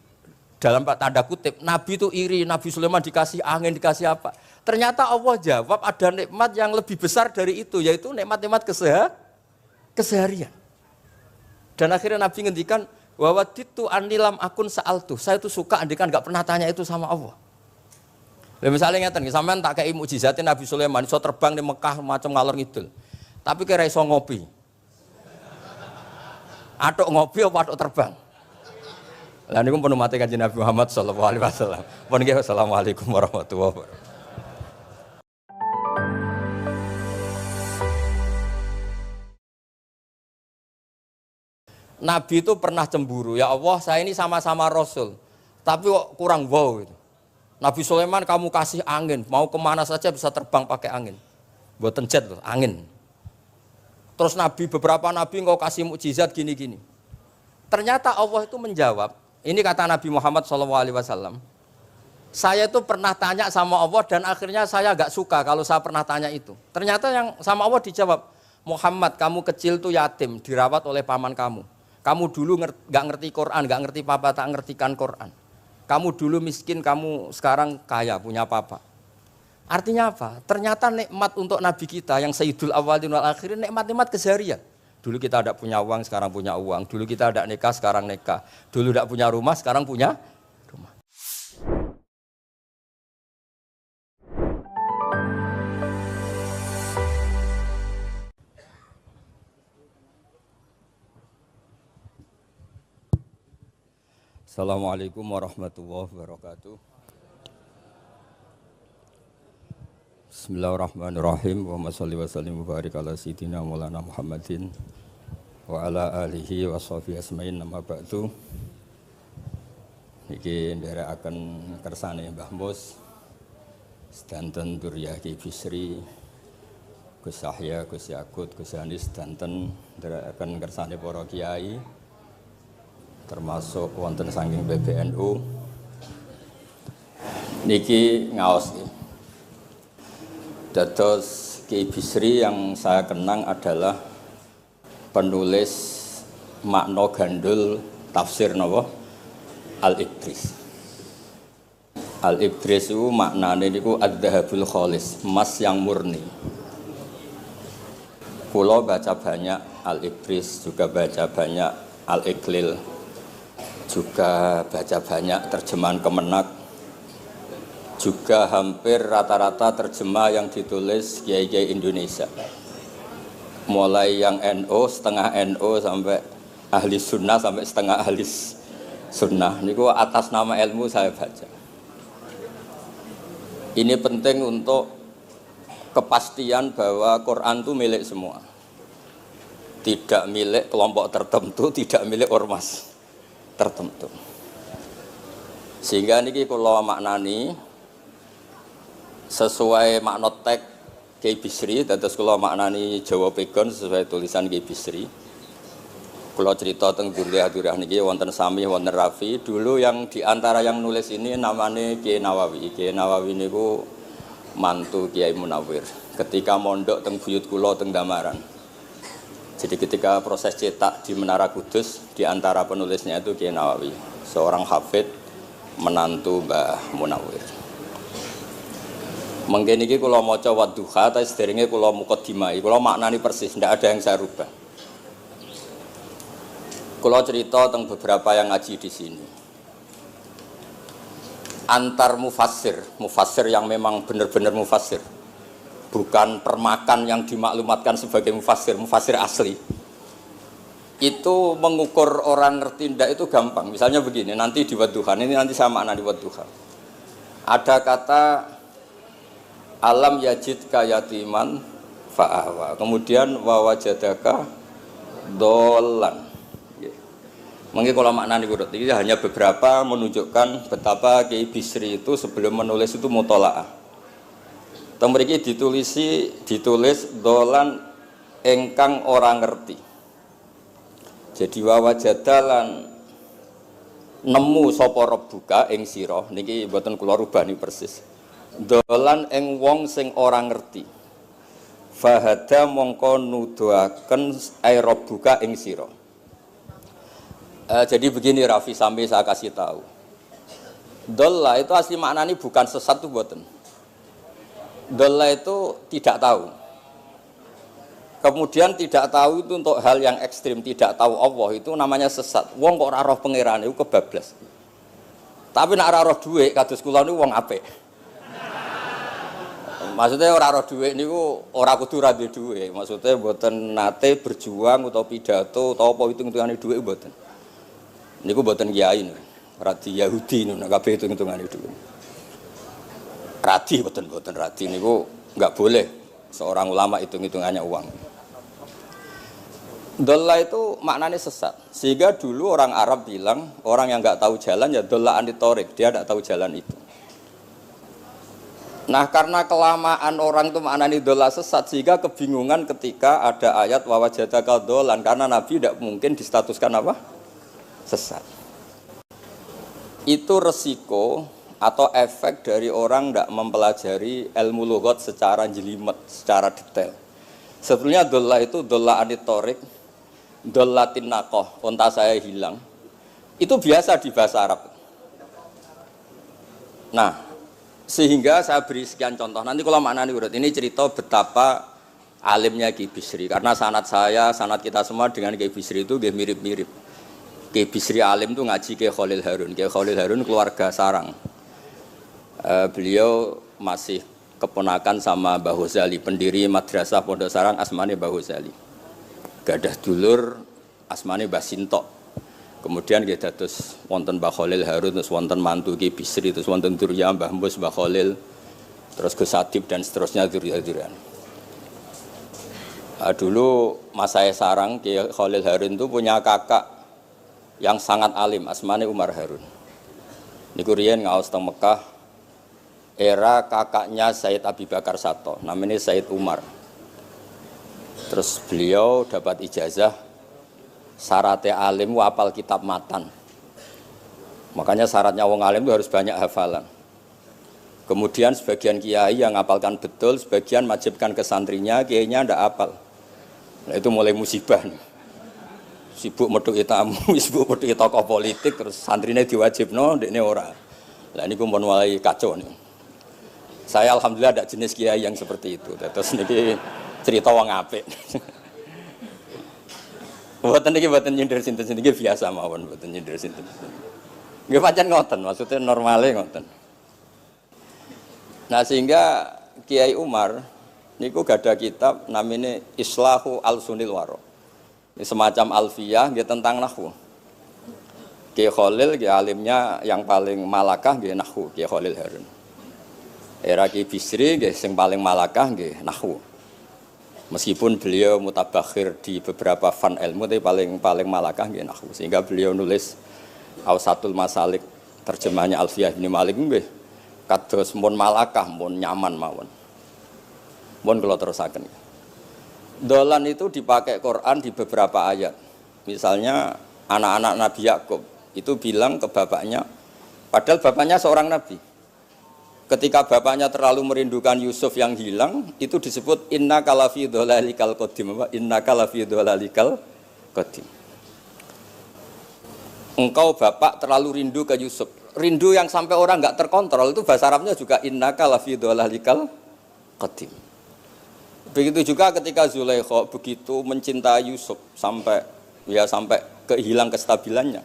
dalam tanda kutip, Nabi itu iri, Nabi Sulaiman dikasih angin, dikasih apa. Ternyata Allah jawab ada nikmat yang lebih besar dari itu, yaitu nikmat-nikmat keseharian. Dan akhirnya Nabi ngendikan, wawaditu anilam akun sa'altu. Saya itu suka andikan nggak pernah tanya itu sama Allah. Misalnya ngeten, sampean tak kei mukjizatin Nabi Sulaiman, iso terbang di Mekah macam ngalor ngidul. Tapi kira iso ngopi. Atuk ngopi apa atuk terbang? Lah niku pun mate Kanjeng Nabi Muhammad sallallahu alaihi wasallam. Pun nggih assalamualaikum warahmatullahi wabarakatuh. Nabi itu pernah cemburu, ya Allah saya ini sama-sama Rasul, tapi kok kurang wow gitu. Nabi Sulaiman kamu kasih angin, mau kemana saja bisa terbang pakai angin. Buatan jet loh, angin. Terus Nabi, beberapa Nabi engkau kasih mukjizat gini-gini. Ternyata Allah itu menjawab, ini kata Nabi Muhammad SAW, saya itu pernah tanya sama Allah dan akhirnya saya agak suka kalau saya pernah tanya itu. Ternyata yang sama Allah dijawab, Muhammad kamu kecil tuh yatim, dirawat oleh paman kamu. Kamu dulu nggak ngerti Quran, nggak ngerti papa, tak ngertikan Quran. Kamu dulu miskin, kamu sekarang kaya, punya papa. Artinya apa? Ternyata nikmat untuk Nabi kita yang Sayyidul Awwalin wal Akhirin, nikmat-nikmat keseharian. Dulu kita tidak punya uang, sekarang punya uang. Dulu kita tidak nikah, sekarang nikah. Dulu tidak punya rumah, sekarang punya rumah. Assalamualaikum warahmatullahi wabarakatuh. Bismillahirrahmanirrahim. Wa sholli wa sallim wa barik ala sayyidina Maulana Muhammadin wa ala alihi wa sahbihi asma'in nama ba'du. Niki nderekaken kersane Mbah Mus sedanten Duriyah Ki Bisri, Gus Yahya, Gus Yakut, Gus Anis sedanten nderekaken kersane para kiai termasuk wonten saking PBNU niki ngaos. Dados Ki Bisri yang saya kenang adalah penulis makna gandul tafsir napa Al-Ibris. Al-Ibris itu maknane niku ad-dhahabul khalis, emas yang murni. Kula baca banyak Al-Ibris, juga baca banyak Al-Iqlil, juga baca banyak terjemahan Kemenak, juga hampir rata-rata terjemah yang ditulis kiai-kiai Indonesia, mulai yang NO, setengah NO sampai ahli sunnah sampai setengah ahli sunnah. Niku atas nama ilmu saya baca. Ini penting untuk kepastian bahwa Quran itu milik semua, tidak milik kelompok tertentu, tidak milik ormas tertentu. Sehingga niki kula maknani sesuai makna teks Ki Bisri, dados kula maknani Jawa Pegon sesuai tulisan Ki Bisri. Kula cerita teng Duriyah niki wonten Sami, wonten Rafi. Dulu yang diantara yang nulis ini namanya Kiai Nawawi. Kiai Nawawi niku mantu Kiai Munawir. Ketika mondok teng buyut kula teng Damaran. Jadi ketika proses cetak di Menara Kudus, di antara penulisnya itu Kiai Nawawi, seorang hafid menantu Mbah Munawir. Mengke niki kula maca Wadduha, ta sederenge kula mukadimah, kula maknani persis, ndak ada yang saya rubah. Kula cerita tentang beberapa yang ngaji di sini. Antar mufassir yang memang benar-benar mufassir, bukan permakan yang dimaklumatkan sebagai mufassir, mufassir asli. Itu mengukur orang ngerti ndak itu gampang. Misalnya begini, nanti di Wadduha, ini nanti sama anak di Wadduha. Ada kata alam yajid kayatiman fa'awa. Kemudian wawajadaka dolan. Mungkin kalau maknanya kurut, ini hanya beberapa menunjukkan betapa Kiai Bisri itu sebelum menulis itu mutola'ah. Temriki ditulis dolan engkang orang ngerti. Jadi wawajadalan nemu sapa rabbuka ing sira niki mboten kula rubani persis. Dolan ing wong sing ora ngerti. Fahada mongko nuduhaken ai rabbuka ing sira. Jadi begini Rafi, sampai saya kasih tahu. Dolla itu asli maknanya bukan sesat itu mboten. Dolla itu tidak tahu. Kemudian tidak tahu itu untuk hal yang ekstrim, tidak tahu Allah itu namanya sesat. Wong kok ora roh pangeran itu kebablas. Tapi nek ora roh dhuwit kados kula niku wong apik. Maksudnya ora roh dhuwit niku ora kudu ra duwe dhuwit. Maksudnya mboten nate berjuang utawa pidato utawa apa hitung-hitungane dhuwit mboten. Niku mboten kiai niku. Radi Yahudi niku nek kabeh hitung-hitungane dhuwit. Radi mboten radi niku enggak boleh seorang ulama hitung-hitungannya uang. Dolla itu maknanya sesat. Sehingga dulu orang Arab bilang, orang yang enggak tahu jalan ya dolla anitorik, dia enggak tahu jalan itu. Nah, karena kelamaan orang itu maknanya dolla sesat, sehingga kebingungan ketika ada ayat wawajadaka dolan, karena Nabi tidak mungkin distatuskan apa? Sesat. Itu resiko atau efek dari orang tidak mempelajari ilmu lughat secara jelimet, secara detail. Sebetulnya dolla itu dolla anitorik, dollatin naqah, unta saya hilang. Itu biasa di bahasa Arab. Nah, sehingga saya beri sekian contoh. Nanti kalau maknanya urut, ini cerita betapa alimnya Kiai Bisri. Karena sanad saya, sanad kita semua dengan Kiai Bisri itu mirip-mirip. Kiai Bisri alim itu ngaji Kiai Khalil Harun. Kiai Khalil Harun keluarga sarang. Beliau masih keponakan sama Mbah Ghazali, pendiri madrasah Pondok Sarang asmane Mbah Ghazali. Gadah dulur asmane Mbah Sintok. Kemudian kita terus wonten Mbah Khalil Harun, terus wonten mantu Kiai Bisri, terus wonten Durya Mbah Mus, Mbah Khalil, terus Gus Adib dan seterusnya Durya-Duryan. Dulu mas saya sarang Kiai Khalil Harun itu punya kakak yang sangat alim, asmane Umar Harun. Niku riyen ngaos teng Mekah. Era kakaknya Said Abi Bakar Sato, namanya Said Umar. Terus beliau dapat ijazah syaratnya alim hafal kitab matan. Makanya syaratnya wong alim itu harus banyak hafalan. Kemudian sebagian kiai yang hafalkan betul, sebagian majibkan ke santrinya, kiainya ndak hafal. Nah itu mulai musibah nih. Sibuk metuki tamu, sibuk metuki tokoh politik, terus santrinya diwajibno, ndekne ora. Lah niku pun mulai kacau nih. Saya alhamdulillah ada jenis kiai yang seperti itu. Terus niki cerita wong apik. Mboten niki mboten nyindir sinten-sinten iki biasa mawon, mboten nyindir sinten. Nggih pancen ngoten, maksudnya normale ngoten. Nah, sehingga Kiai Umar niku gadah kitab namanya Islahu Al-Sunil Waro. Ini semacam alfiyah nggih tentang nahwu. Kiai Khalil nggih alimnya yang paling malakah nggih nahwu, Kiai Khalil Harun. Era Kiai Bisri nggih sing paling malakah nggih nahwu. Meskipun beliau mutabakhir di beberapa fan ilmu tapi paling malakah nggih nahwu. Sehingga beliau nulis Awsatul Masalik terjemahnya Alfiyah bin Malik nggih kados mun malakah mun nyaman mawon. Mun kula terusaken. Dolan itu dipakai Quran di beberapa ayat. Misalnya anak-anak Nabi Yakub itu bilang ke bapaknya, padahal bapaknya seorang nabi. Ketika bapaknya terlalu merindukan Yusuf yang hilang, itu disebut inna kalafi dhalalikal qadim. Inna kalafi dhalalikal qadim. Engkau bapak terlalu rindu ke Yusuf. Rindu yang sampai orang enggak terkontrol itu bahasa Arabnya juga inna kalafi dhalalikal qadim. Begitu juga ketika Zulaikha begitu mencintai Yusuf sampai kehilang kestabilannya.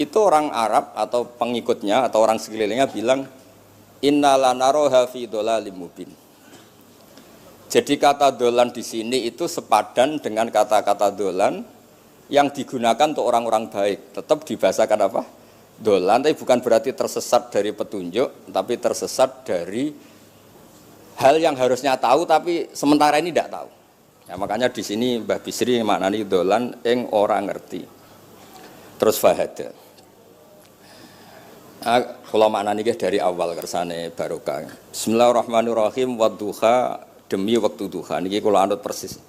Itu orang Arab atau pengikutnya atau orang sekelilingnya bilang inna lanaroha fi dhalalim mubin. Jadi kata dolan di sini itu sepadan dengan kata-kata dolan yang digunakan untuk orang-orang baik. Tetap dibahasakan apa? Dolan, tapi bukan berarti tersesat dari petunjuk, tapi tersesat dari hal yang harusnya tahu, tapi sementara ini tidak tahu. Ya, makanya di sini Mbah Bisri maknani dolan ing orang ngerti. Terus fahada. Kalau maknani dari awal kersane barokah. Bismillahirrahmanirrahim. Wadduha, demi waktu duha. Niki kula anut persis.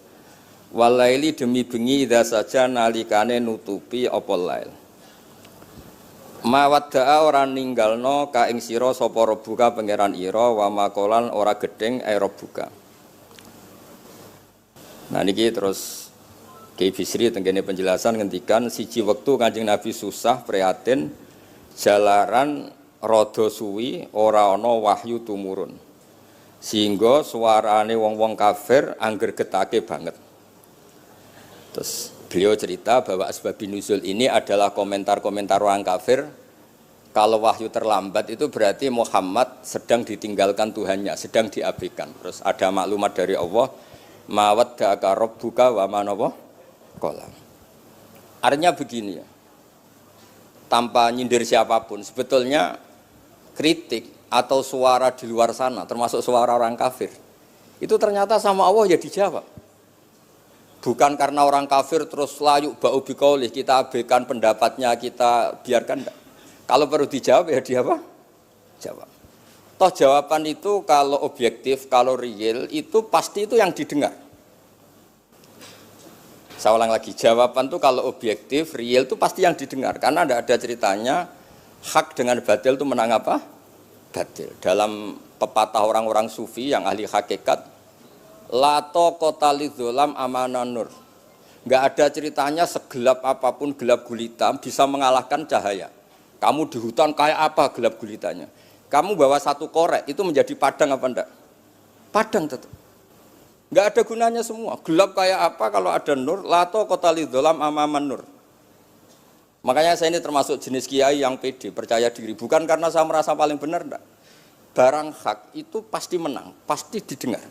Walaili, demi bengi idza saja nalikane nutupi apa lail. Mawadda'a ora ninggalno ka ing sira sapa rabbuka pangeran ira wa makolan ora gedeng rabbuka. Nah niki terus Kiai Bisri tenggene penjelasan ngendikan siji wektu Kanjeng Nabi susah prihatin jalaran rada suwi ora ana wahyu tumurun. Sehingga suarane wong-wong kafir angger getake banget. Terus beliau cerita bahwa asbabun nuzul ini adalah komentar-komentar orang kafir. Kalau wahyu terlambat itu berarti Muhammad sedang ditinggalkan Tuhannya, sedang diabaikan. Terus ada maklumat dari Allah, mawaddaka rabbuka wa ma qala. Artinya begini ya. Tanpa nyindir siapapun, sebetulnya kritik atau suara di luar sana, termasuk suara orang kafir, itu ternyata sama Allah ya dijawab. Bukan karena orang kafir terus layuk ba'u biqaulih, kita abaikan pendapatnya, kita biarkan. Kalau perlu dijawab ya dia apa? Jawab. Toh jawaban itu kalau objektif, kalau real itu pasti itu yang didengar. Saya ulang lagi, jawaban itu kalau objektif, real itu pasti yang didengar. Karena tidak ada ceritanya hak dengan batil itu menang apa? Batil. Dalam pepatah orang-orang sufi yang ahli hakikat, lato kota lidzolam amanan nur. Nggak ada ceritanya segelap apapun gelap gulita bisa mengalahkan cahaya. Kamu di hutan kayak apa gelap gulitanya? Kamu bawa satu korek itu menjadi padang apa enggak? Padang tetap. Nggak ada gunanya semua. Gelap kayak apa kalau ada nur? Lato kota lidzolam amaman nur. Makanya saya ini termasuk jenis kiai yang pede, percaya diri. Bukan karena saya merasa paling benar enggak. Barang hak itu pasti menang, pasti didengar.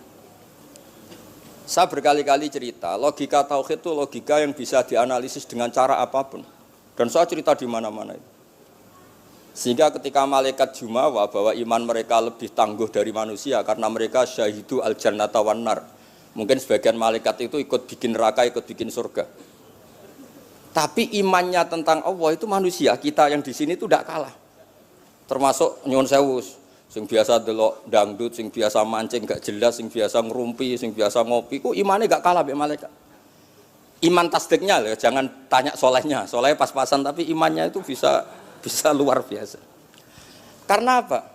Saya berkali-kali cerita, logika tauhid itu logika yang bisa dianalisis dengan cara apapun. Dan saya cerita di mana-mana itu. Sehingga ketika malaikat jumawa bahwa iman mereka lebih tangguh dari manusia karena mereka syahidu al-jannata wan nar. Mungkin sebagian malaikat itu ikut bikin neraka, ikut bikin surga. Tapi imannya tentang Allah itu manusia, kita yang di sini itu tidak kalah. Termasuk nyuwun sewu, sing biasa delok dangdut, sing biasa mancing gak jelas, sing biasa ngerumpi, sing biasa ngopi, kok imannya gak kalah be malaikat. Iman tasdiknya loh, jangan tanya solehnya, solehnya pas-pasan tapi imannya itu bisa luar biasa. Karena apa?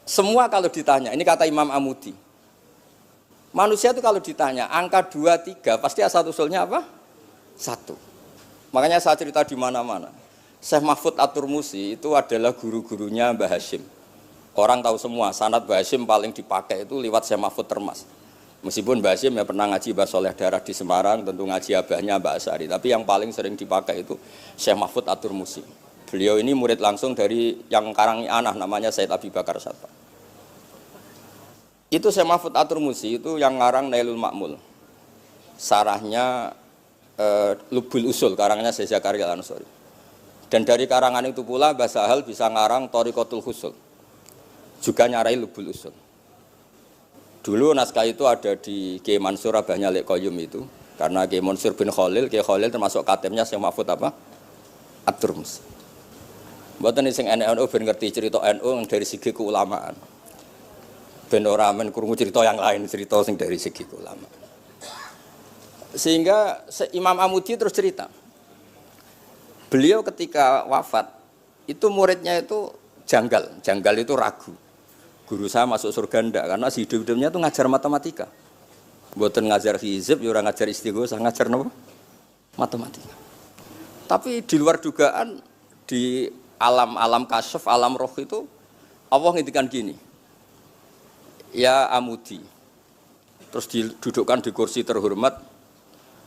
Semua kalau ditanya, ini kata Imam Amudi, manusia itu kalau ditanya angka 2, 3 pasti asal usulnya apa? 1. Makanya saya cerita di mana-mana. Syekh Mahfud At-Turmusi itu adalah guru-gurunya Mbah Hashim. Orang tahu semua, sanad Mbah Hashim paling dipakai itu lewat Syekh Mahfud Termas. Meskipun Mbah Hashim ya pernah ngaji Mbah Soleh Darah di Semarang, tentu ngaji abahnya Mbah Asari. Tapi yang paling sering dipakai itu Syekh Mahfud At-Turmusi. Beliau ini murid langsung dari yang karang anak namanya Said Abi Bakar Satpa. Itu Syekh Mahfud At-Turmusi itu yang ngarang Nailul Ma'mul. Sarahnya Lubul Usul, karangannya Syekh Zakaria Al-Ansori. Dan dari karangan itu pula Mbah Sahal bisa ngarang Thariqatul Husul. Juga nyarai Lubul Usul. Dulu naskah itu ada di Kiai Mansur abahnya Lek Qayyum itu. Karena Kiai Mansur bin Khalil, Kiai Khalil termasuk katibnya Syekh Mahfud apa? At-Turmusi. Mboten sing NU ben ngerti cerita NU dari segi keulamaan. Ben ora men krungu cerita yang lain, cerita sing dari segi keulamaan. Sehingga Imam Amudi terus cerita. Beliau ketika wafat itu muridnya itu janggal itu ragu. Guru saya masuk surga ndak karena hidup-hidupnya itu ngajar matematika. Mboten ngajar hizib, ya ora ngajar istighosah, ngajar napa? Matematika. Tapi di luar dugaan di alam kasyaf, alam roh itu Allah ngintikan gini. Ya Amudi. Terus didudukkan di kursi terhormat.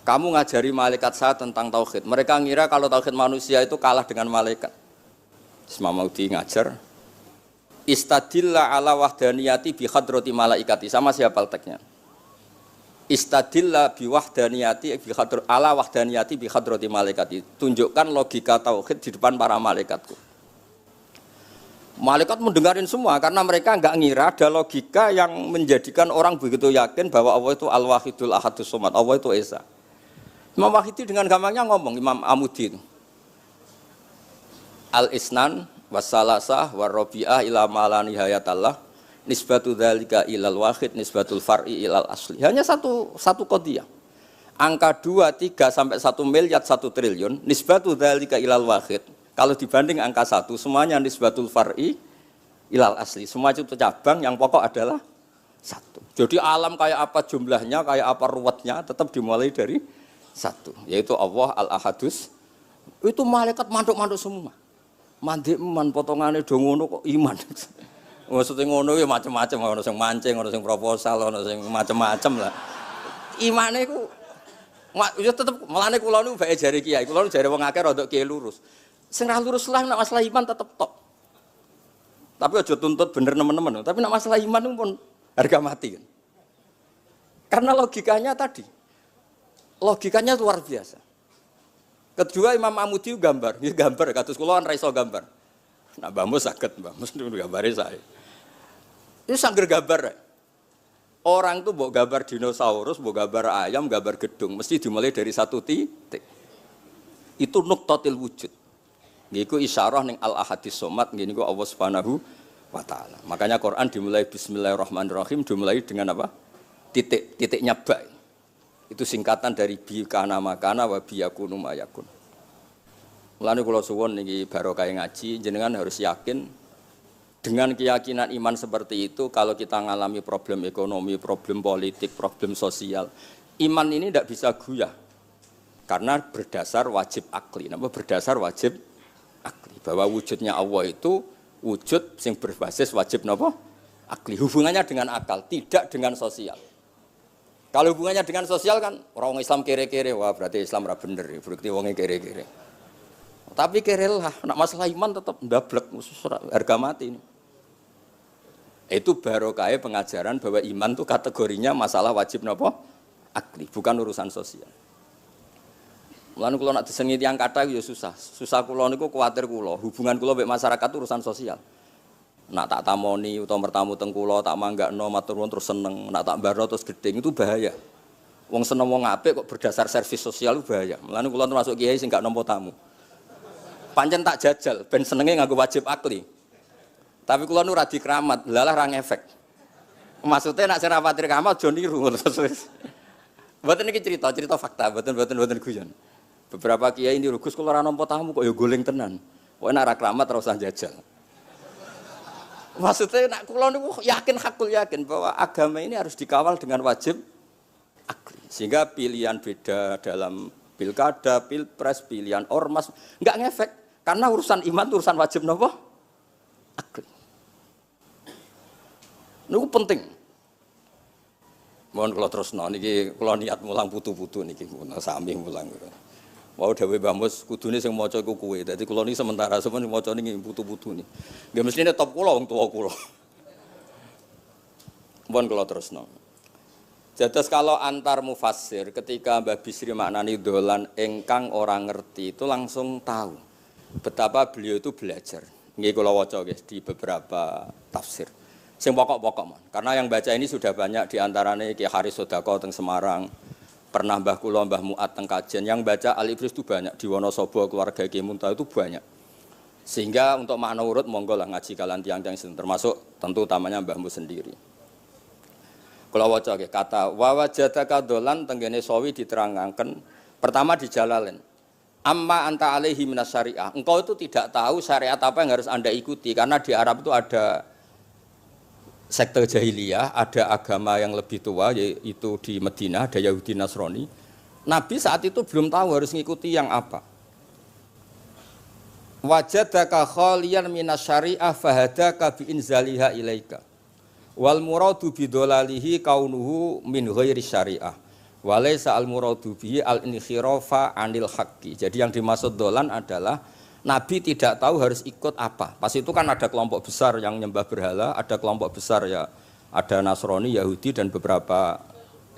Kamu ngajari malaikat saya tentang tauhid. Mereka ngira kalau tauhid manusia itu kalah dengan malaikat. Imam Amudi ngajar. Istadilla ala wahdaniyati bi hadrati malaikati. Sama siapa teksnya? Istadilla bi wahdaniyati bi khadr ala wahdaniyati bi hadrati malaikati. Tunjukkan logika tauhid di depan para malaikatku. Malaikat mendengarin semua karena mereka enggak ngira ada logika yang menjadikan orang begitu yakin bahwa Allah itu Al-Wahidul Ahadus Somad, Allah itu Esa. Imam Wahidi dengan gampangnya ngomong, Imam Amudi itu. Al-Isnan wassalasah warrabi'ah ila mala nihayatallah. Nisbatu dzalika ilal wahid, nisbatul far'i ilal asli. Hanya satu qadhiyah. Angka 2, 3 sampai 1 miliar 1 triliun, nisbatu dzalika ilal wahid. Kalau dibanding angka 1, semuanya nisbatul far'i ilal asli. Semua itu cabang, yang pokok adalah 1. Jadi alam kayak apa jumlahnya, kayak apa ruwetnya, tetap dimulai dari 1. Yaitu Allah al-Ahadus. Itu malaikat mantuk-mantuk semua. Mandik man potongane do ngono kok iman. Maksudnya ngono ya macam-macam, ono sing mancing, ono sing proposal, ono sing macam-macam lah. Imane iku ya tetep melane kula niku bae jare kiai, kula jare wong akeh rada kiai lurus. Sing ra lurus lah nek masalah iman tetep tok. Tapi aja tuntut bener nemen-nemen, tapi nek masalah iman itu pun harga mati kan. Karena logikanya tadi. Logikanya luar biasa. Kedua Imam Amudi gambar, nggih gambar kados kula ora iso gambar. Nah, Mbah Mus saged, Mbah Mus niku gambare saya. Itu sangger gambar. Orang tuh mbok gambar dinosaurus, mbok gambar ayam, gambar gedung, mesti dimulai dari satu titik. Itu nuqtatil wujud. Niku isyarah ning al-ahadis somad, niku Allah Subhanahu wa taala. Makanya Quran dimulai bismillahirrahmanirrahim, dimulai dengan apa? Titiknya ba. Itu singkatan dari bi kana makana wa bi yakunu mayakun. Mulane kula suwun niki barokah ngaji, jenengan harus yakin dengan keyakinan iman seperti itu. Kalau kita mengalami problem ekonomi, problem politik, problem sosial, iman ini tidak bisa goyah karena berdasar wajib akli. Napa berdasar wajib akli? Bahwa wujudnya Allah itu wujud yang berbasis wajib napa? Akli. Hubungannya dengan akal, tidak dengan sosial. Kalau hubungannya dengan sosial kan orang Islam kere-kere, wah berarti Islam ra bener, berarti wongnya kere-kere. Tapi kerelah, nak masalah iman tetap ndablek, harga mati ini. Itu barokah pengajaran bahwa iman itu kategorinya masalah wajib napa? Akli, bukan urusan sosial. Mulane kula nak disengi tiyang kathah ya susah. Susah kula niku kuwatir kula, hubungan kula mek masyarakat urusan sosial. Nak tak tamoni utawa mertamu teng kula tak manggakno matur nuwun terus seneng, nak tak mbaro terus gedeng itu bahaya. Wong seneng wong apik kok berdasar servis sosial itu bahaya. Mulane kula termasuk kiai sing gak nampa tamu. Pancen tak jajal, ben senenge nganggo wajib akli. Tapi kula nu ra dikramat, lalah ra ngefek. Maksudnya nak sing ra patir kramat aja niru terus. Mboten iki cerita fakta, mboten guyon. Beberapa kiai ini Gus kula ora nampa tamu kok ya goling tenan. Kok nek ra kramat ora usah jajal. Maksudnya nak kula niku yakin bahwa agama ini harus dikawal dengan wajib akli. Sehingga pilihan beda dalam pilkada, pilpres, pilihan ormas enggak ngefek. Karena urusan iman itu urusan wajib napa? Akli. Niku penting. Mohon kula terusno niki kula niat mulang putu-putu niki sami mulang. Wau dhewe Mbah Mus kudune sing maca iku kowe. Dadi kula niki sementara sampeyan maca niki putu-putu niki. Nggih mestine top kula wong tuwa kula. Mohon kula terusno. Jadi kalau antar mufassir ketika Mbah Bisri maknani dolan engkang orang ngerti itu langsung tahu betapa beliau itu belajar. Nggih kula waca guys di beberapa tafsir. Sing pokok-pokok mon. Karena yang baca ini sudah banyak di antarane Ki Haris Sodako teng Semarang. Pernah Mbah kula Mbah Muat teng Kajen yang baca Al-Ibris itu banyak di Wonosobo keluarga Ki Munta itu banyak. Sehingga untuk makna urut monggo lah ngaji kalian tiang-tiang termasuk tentu utamanya Mbahmu sendiri. Kula waca nggih kata wa wajadaka dolan tenggene sawi diterangaken pertama di Jalalain. Amma anta alaihi minas syariah. Engkau itu tidak tahu syariat apa yang harus Anda ikuti karena di Arab itu ada sekte jahiliyah, ada agama yang lebih tua yaitu di Madinah ada Yahudi Nasrani. Nabi saat itu belum tahu harus mengikuti yang apa. Wajadaka khaliyan minas syariah fahadaka bi inzaliha ilaika. Wal muradu bidolalihi kaunuhu min ghairi syariah. Walaysa al muradu bihi al inkhirafa anil haqqi. Jadi yang dimaksud dolan adalah Nabi tidak tahu harus ikut apa. Pas itu kan ada kelompok besar yang nyembah berhala, ada kelompok besar ya ada Nasrani, Yahudi dan beberapa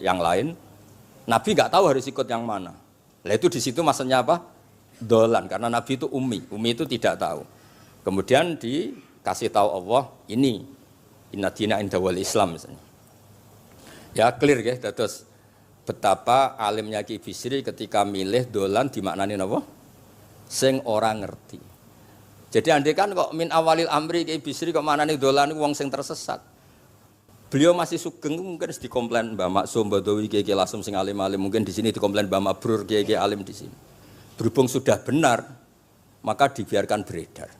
yang lain. Nabi nggak tahu harus ikut yang mana. Lah itu di situ maksudnya apa? Dolan, karena Nabi itu ummi itu tidak tahu. Kemudian dikasih tahu Allah, ini inna dina inda wal Islam misalnya. Ya clear ya, terus betapa alimnya Ki Bisri ketika milih dolan dimaknani apa? Sing orang ngerti. Jadi andai kan kok min awalil amri Ki Bisri kok maknani dolan wong sing tersesat. Beliau masih sugeng mungkin dikomplain Mbak Maksum, Mbak Dowi, Kiai Lasum sing alim-alim, mungkin di sini dikomplain Mbak Mabrur, Kiai alim di sini. Berhubung sudah benar, maka dibiarkan beredar.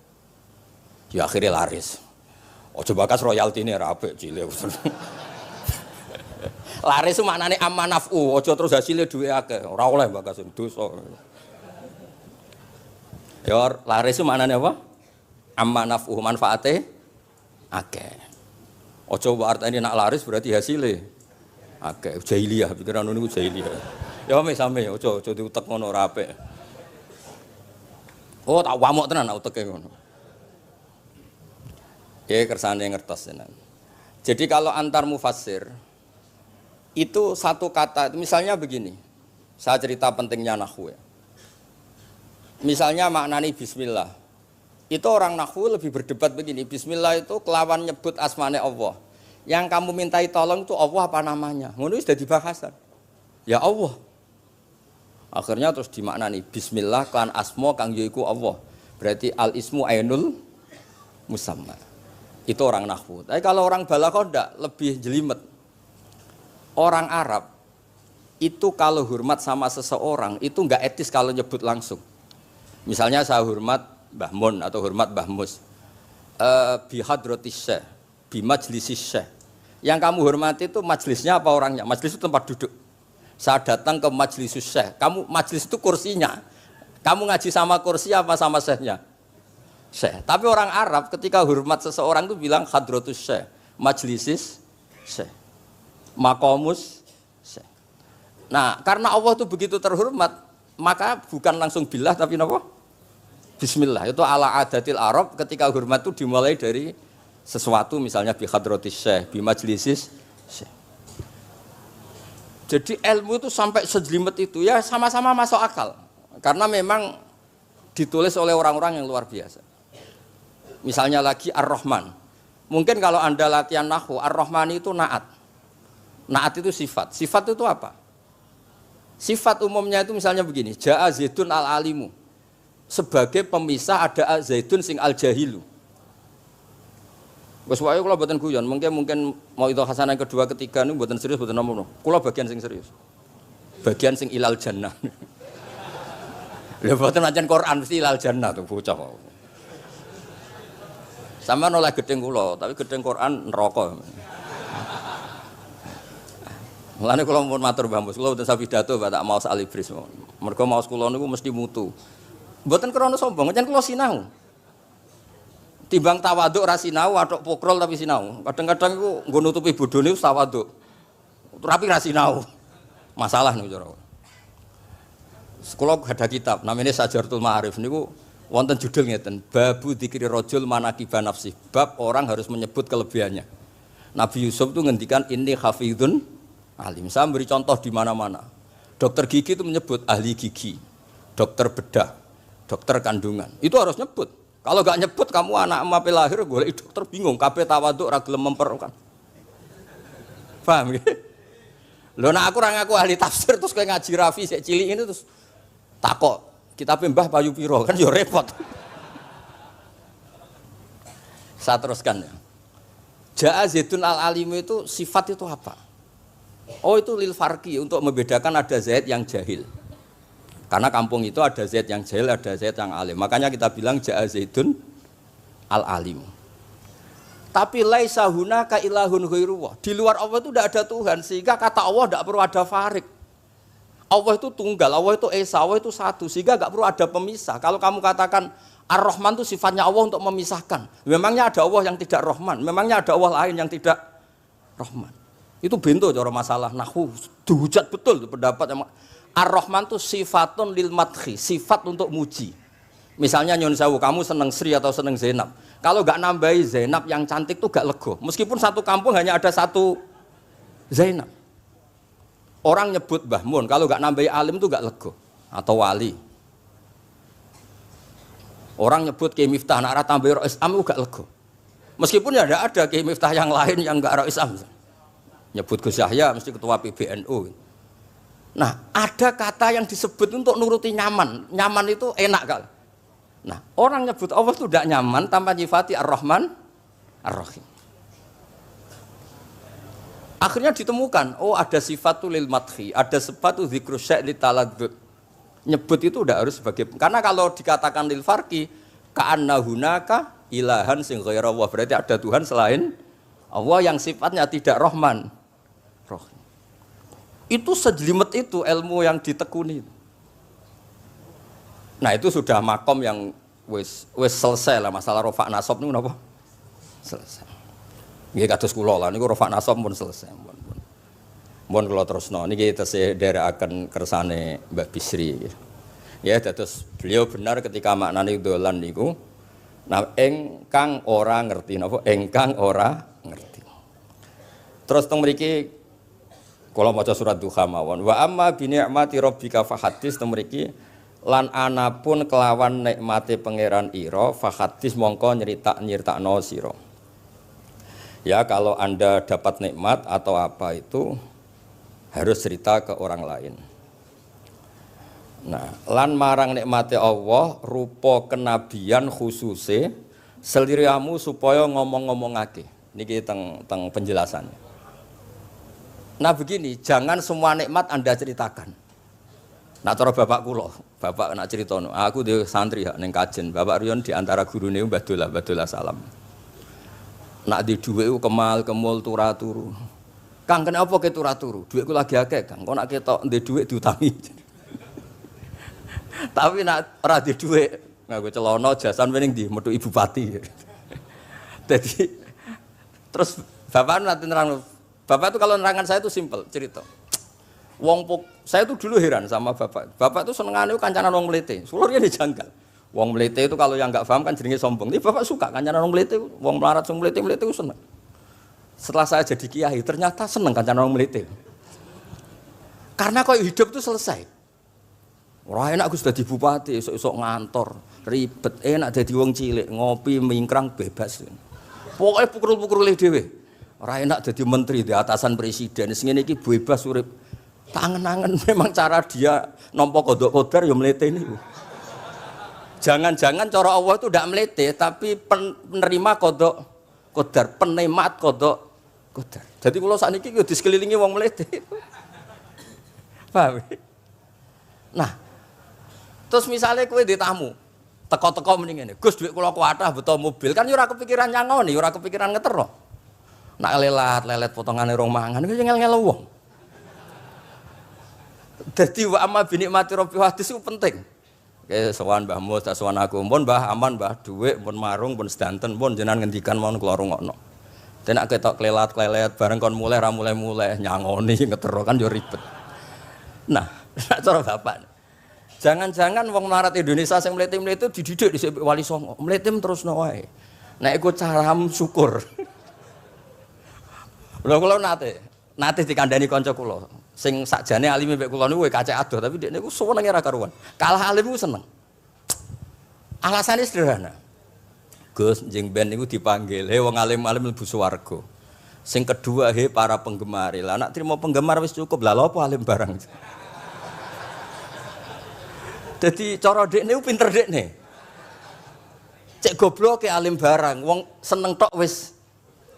Ya akhirnya laris. Ojo bakas royalti ini rapi cilik. Laris itu maknanya amanafu, ojo terus hasilnya duwe akeh, ora oleh bakas dosa. Ya laris itu maknanya apa? Amanafu manfaate akeh. Ojo artine nak laris berarti hasilnya akeh. Jahiliyah pikiran niku jahiliyah. Ya same ojo diutek ngono ora apik. Oh tak wamuk tenan uteke ngono. Kersane ngertos tenan. Jadi kalau antar mufassir itu satu kata, misalnya begini. Saya cerita pentingnya nahwu ya. Misalnya maknani bismillah. Itu orang nahwu lebih berdebat begini, bismillah itu kelawan nyebut asmane Allah. Yang kamu mintai tolong itu Allah apa namanya? Ngono wis dadi bahasan. Ya Allah. Akhirnya terus dimaknani bismillah kan asma kang yaiku Allah. Berarti al ismu ainul musamma. Itu orang nahwu. Tapi kalau orang balaghah ndak, lebih jelimet. Orang Arab itu kalau hormat sama seseorang itu enggak etis kalau nyebut langsung. Misalnya saya hormat Mbah Mun atau hormat Mbah Mus. Bi hadratis syekh, bi majlisis syekh. Yang kamu hormati itu majlisnya apa orangnya? Majlis itu tempat duduk. Saya datang ke majlis syekh. Kamu majlis itu kursinya. Kamu ngaji sama kursi apa sama syekhnya? Syekh. Tapi orang Arab ketika hormat seseorang itu bilang hadratus syekh, majlisis syekh, maqamus syekh. Nah, karena Allah itu begitu terhormat, maka bukan langsung billah tapi napa? Bismillah. Itu ala adatil Arab ketika hormat itu dimulai dari sesuatu misalnya bi hadratis syekh, bi majlisis syekh. Jadi ilmu itu sampai sejelimet itu ya sama-sama masuk akal. Karena memang ditulis oleh orang-orang yang luar biasa. Misalnya lagi Ar-Rahman. Mungkin kalau Anda latihan nahwu, Ar-Rahman itu naat. Naat itu sifat. Sifat itu apa? Sifat umumnya itu misalnya begini, Ja'a Zaidun al-alimu. Sebagai pemisah ada Zaidun sing al-jahilu. Wes wae kula mboten guyon, mungkin mau itu hasanah kedua ketiga niku mboten serius mboten nomono. Kula bagian sing serius. Bagian sing ilal jannah. Lha mboten macan Quran mesti ilal jannah tuh bocah kok. Sama nolak gedeng kula, tapi gedeng Quran neraka. Mulane kula mun matur Mbah Mus, kula mboten sapidato tak maos alibris. Mergo maos kula niku mesti mutu. Mboten krana sombong, pancen kula sinau. Timbang tawaduk ra sinau, atok pokrol tapi sinau. Kadang-kadang iku nggo nutupi bodhone wis tawaduk. Tapi ra sinau. Masalah niku cara. Sekolah ada kitab namanya Sajartul Ma'arif niku wonten judul ngeten, Babu dzikri rajul manaqiba nafsi. Bab orang harus menyebut kelebihannya. Nabi Yusuf itu ngendikan inni hafidun alim. Saya beri contoh di mana-mana. Dokter gigi itu menyebut ahli gigi, dokter bedah, dokter kandungan. Itu harus nyebut. Kalau enggak nyebut kamu anak emak lahir golek dokter bingung, kabeh tawaduk ra gelem memperkan. Paham nggih? Lho nek aku ora ngaku ahli tafsir terus kowe ngaji Rafi sik cilik ini terus takok, kitabe Mbah Bayu piro kan ya repot. Saya teruskan ya. Ja'a Zaidun al-alim itu sifat itu apa? Oh itu lil farqi untuk membedakan ada Zaid yang jahil. Karena kampung itu ada Zaid yang jahil, ada Zaid yang alim. Makanya kita bilang Ja'a Zaidun al-alim. Tapi laisa hunaka ilahun ghairuwah. Di luar Allah itu tidak ada Tuhan, sehingga kata Allah tidak perlu ada farik. Allah itu tunggal, Allah itu esa, Allah itu satu, sehingga tidak perlu ada pemisah. Kalau kamu katakan Ar-Rahman itu sifatnya Allah untuk memisahkan. Memangnya ada Allah yang tidak Rahman, memangnya ada Allah lain yang tidak Rahman. Itu bento cara masalah nahwu, dihujat betul pendapat yang Ar-Rahman itu sifatun lil madhi, sifat untuk muji. Misalnya nyun sewu, kamu seneng Sri atau seneng Zainab. Kalau enggak nambahi Zainab yang cantik itu enggak lego. Meskipun satu kampung hanya ada satu Zainab. Orang nyebut Mbah Mun, kalau nggak nambahi alim itu nggak lego atau wali. Orang nyebut Kiai Miftah, nak tambahi Rais Am itu nggak lego. Meskipun ya ada Kiai Miftah yang lain yang nggak Rais Am. Nyebut Gus Yahya mesti ketua PBNU. Nah, ada kata yang disebut untuk nuruti nyaman. Nyaman itu enak kali. Nah, orang nyebut Allah itu tidak nyaman tanpa nyifati Ar-Rahman, Ar-Rahim. Akhirnya ditemukan, oh ada sifatul lil madhi, ada sifatu dzikru syai' li taladdud. Nyebut itu udah harus sebagai, karena kalau dikatakan lil farqi ka'anna hunaka ilahan sing ghaira Allah, berarti ada Tuhan selain Allah yang sifatnya tidak Rahman, Rahim. Itu sejelimet itu ilmu yang ditekuni. Nah, itu sudah makom yang wis selesai lah masalah rofa nasab niku napa? Selesai. Nggih kados kula lah niku rofa nasab pun selesai. Mun kula terusno niki tesih nderekaken kersane Mbak Bisri. Ya dados beliau benar ketika maknane dolan niku nah engkang ora ngerti napa engkang ora ngerti. Terus teng mriki kula maca surat Duha mawon wa amma bi ni'mati rabbika fahadits teng mriki lan anapun kelawan nikmate pangeran ira fahadits mongko nyeritakno sira. Ya kalau Anda dapat nikmat atau apa itu harus cerita ke orang lain. Nah, lan marang nikmate Allah rupa kenabian khususe seliramu supaya ngomong-ngomongake. Niki teng penjelasannya. Nah begini, jangan semua nikmat Anda ceritakan. Nah cara bapak kula, bapak nak cerita, aku di santri ning kajen, bapak Riyon di antara gurune Mbah Dola Salam. Nak di dhuwit ku kemul turu. Kang kenapa ke turu? Dhuwitku lagi akeh, Kang. Kok nak ketok ndek dhuwit diutangi. Tapi nak ora di dhuwit, nganggo celana jasan wening ndi metu Ibu Pati. Jadi terus bapak nanti nerang, bapak itu kalau nerangan saya itu simpel cerita. Saya tuh dulu heran sama bapak. Bapak itu senengane kancanan wong mlete. Sulurnya dijanggal. Wong mlete itu kalau yang enggak paham kan jenenge sombong. Tapi bapak suka kancanan wong mlete, wong melarat wong mlete itu seneng. Setelah saya jadi kiai, ternyata seneng kancanan wong mlete. Karena kok hidup itu selesai. Ora enak Gus dadi bupati, esuk-esuk ngantor, ribet, enak dadi wong cilik, ngopi mingkrang bebas. Pokoke pukul-pukul dhewe. Ora enak dadi menteri di atasan presiden, sing ngene iki bebas urip. Tangan-tangan memang cara dia nampa kodok kodar ya mlete niku. Jangan-jangan cara Allah itu tidak mlete tapi penerima kodok kodar, penemat kodok kodar. Jadi kalau saat ini di sekelilingi wong mlete. Paham? Nah, terus misalnya kowe di tamu, teko-teko mending ngene. Gus dhuwit kula kuatah beto mobil kan yo ora kepikiran nyangoni, ora kepikiran ngeterno. Nak lelet potongane rong mangan iku ngel-ngel wong. Dadi wa amma bi nikmati rabbil hadis itu penting. Oke, sowan Mbah Mus, sowan aku, pun Mbah aman, Mbah dhuwit, pun marung, pun sedanten, pun jenengan ngendikan mon kula rungokno. Tenak ketok klelat bareng kon mulai ra mulai nyangoni ngetero kan yo ribet. Nah, cara bapak. Jangan-jangan wong melarat Indonesia sing mlete-mlete dididik dhisik Wali Songo. Mlete terusno wae. Nek iku caramu syukur. Lha kula nate dikandani kanca kula. Sing sakjane alime mek kula niku kacek adoh tapi dekne niku senenge ra karuan. Kalah alim ku seneng. Alasane sederhana. Gus njing ben niku dipanggil, "He wong alim-alim mlebu swarga." Sing kedua, "He para penggemar." Lah nek trimo penggemar wis cukup, lah lha apa alim barang. Dadi cara dekne ku pinter dekne. Cek goblok ke alim barang, wong seneng tok wis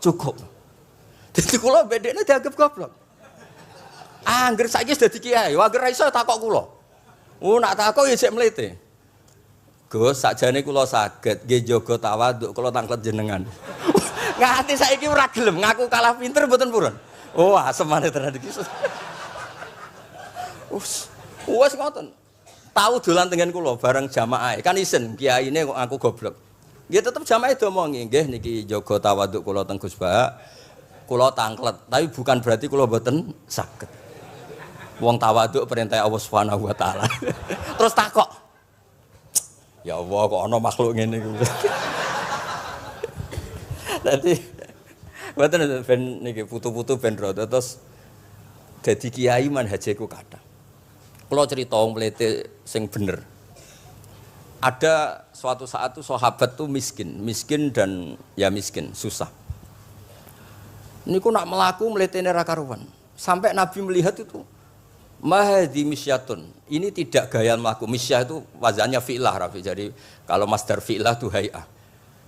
cukup. Dadi kula mbek dekne dianggap goblok. Angger saiki wis dadi kiai, angger ra iso takok kula. Nak takok ya sik mlete. Gus, sakjane kula saged nggih jaga tawaduk kula tanglet jenengan. Nganti saiki ora gelem ngaku kalah pinter mboten purun. Oh, asemane tenan iki. Wes ngoten. Tahu dolan tengen kula bareng jamaah. Kan isin kiyaine kok aku goblok. Nggih tetep jamaah diomongi, nggih niki jaga tawaduk kula teng Gus Ba. Kula tanglet, tapi bukan berarti kula mboten saged. Wong tawaduk perintah Allah Subhanahu wa taala. Terus takok. Ya Allah kok ana makhluk ngene iki. Dadi mboten ben niki putu-putu ben rada terus Dadi kiai manhajiku kathah. Kula cerita wong mlete sing bener. Ada suatu saat tuh sahabat tuh miskin dan ya miskin, susah. Niku nak melaku mletene ra karuan. Sampai Nabi melihat itu mahdi misyatun. Ini tidak gaya melaku. Misyah itu wazannya fi'lah Rafi. Jadi kalau masdar fi'lah itu hay'ah.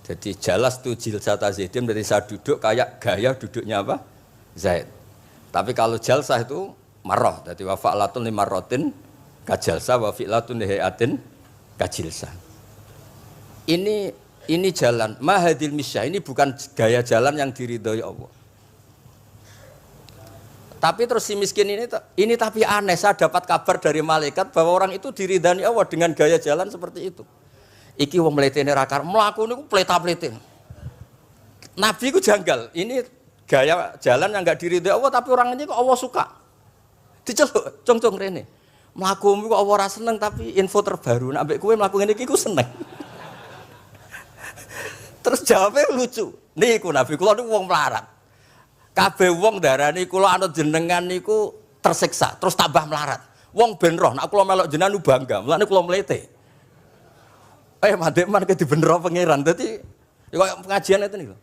Jadi jalas tuh jilsata Zaidin berarti saya duduk kayak gaya duduknya apa? Zaid. Tapi kalau jalsah itu marrah. Jadi wa fa'latun limarratin kajalsah wa fi'latun lihayatin kajilsah. Ini jalan mahadil misyah. Ini bukan gaya jalan yang diridhoi Allah. Tapi terus si miskin ini tapi aneh, saya dapat kabar dari malaikat bahwa orang itu diridani Allah dengan gaya jalan seperti itu. Iki wong mletene rakar mlaku niku pleta-plete. Nabi ku janggal. Ini gaya jalan yang enggak diridhai Allah tapi orang ini kok Allah suka. Diceluk, cong-cong rene. Mlaku kok Allah ora seneng tapi info terbaru nek ambek kowe mlaku ngene iki ku seneng. Terus jawabnya lucu. Niku Nabi kula niku wong melarat. Kabeh wong darani kula anut jenengan niku tersiksa, terus tambah melarat. Wong ben roh, nek kula melok jenengan bangga, mulane kula mlete. Mandek ke dibenero pangeran. Dadi kaya pengajian itu niku.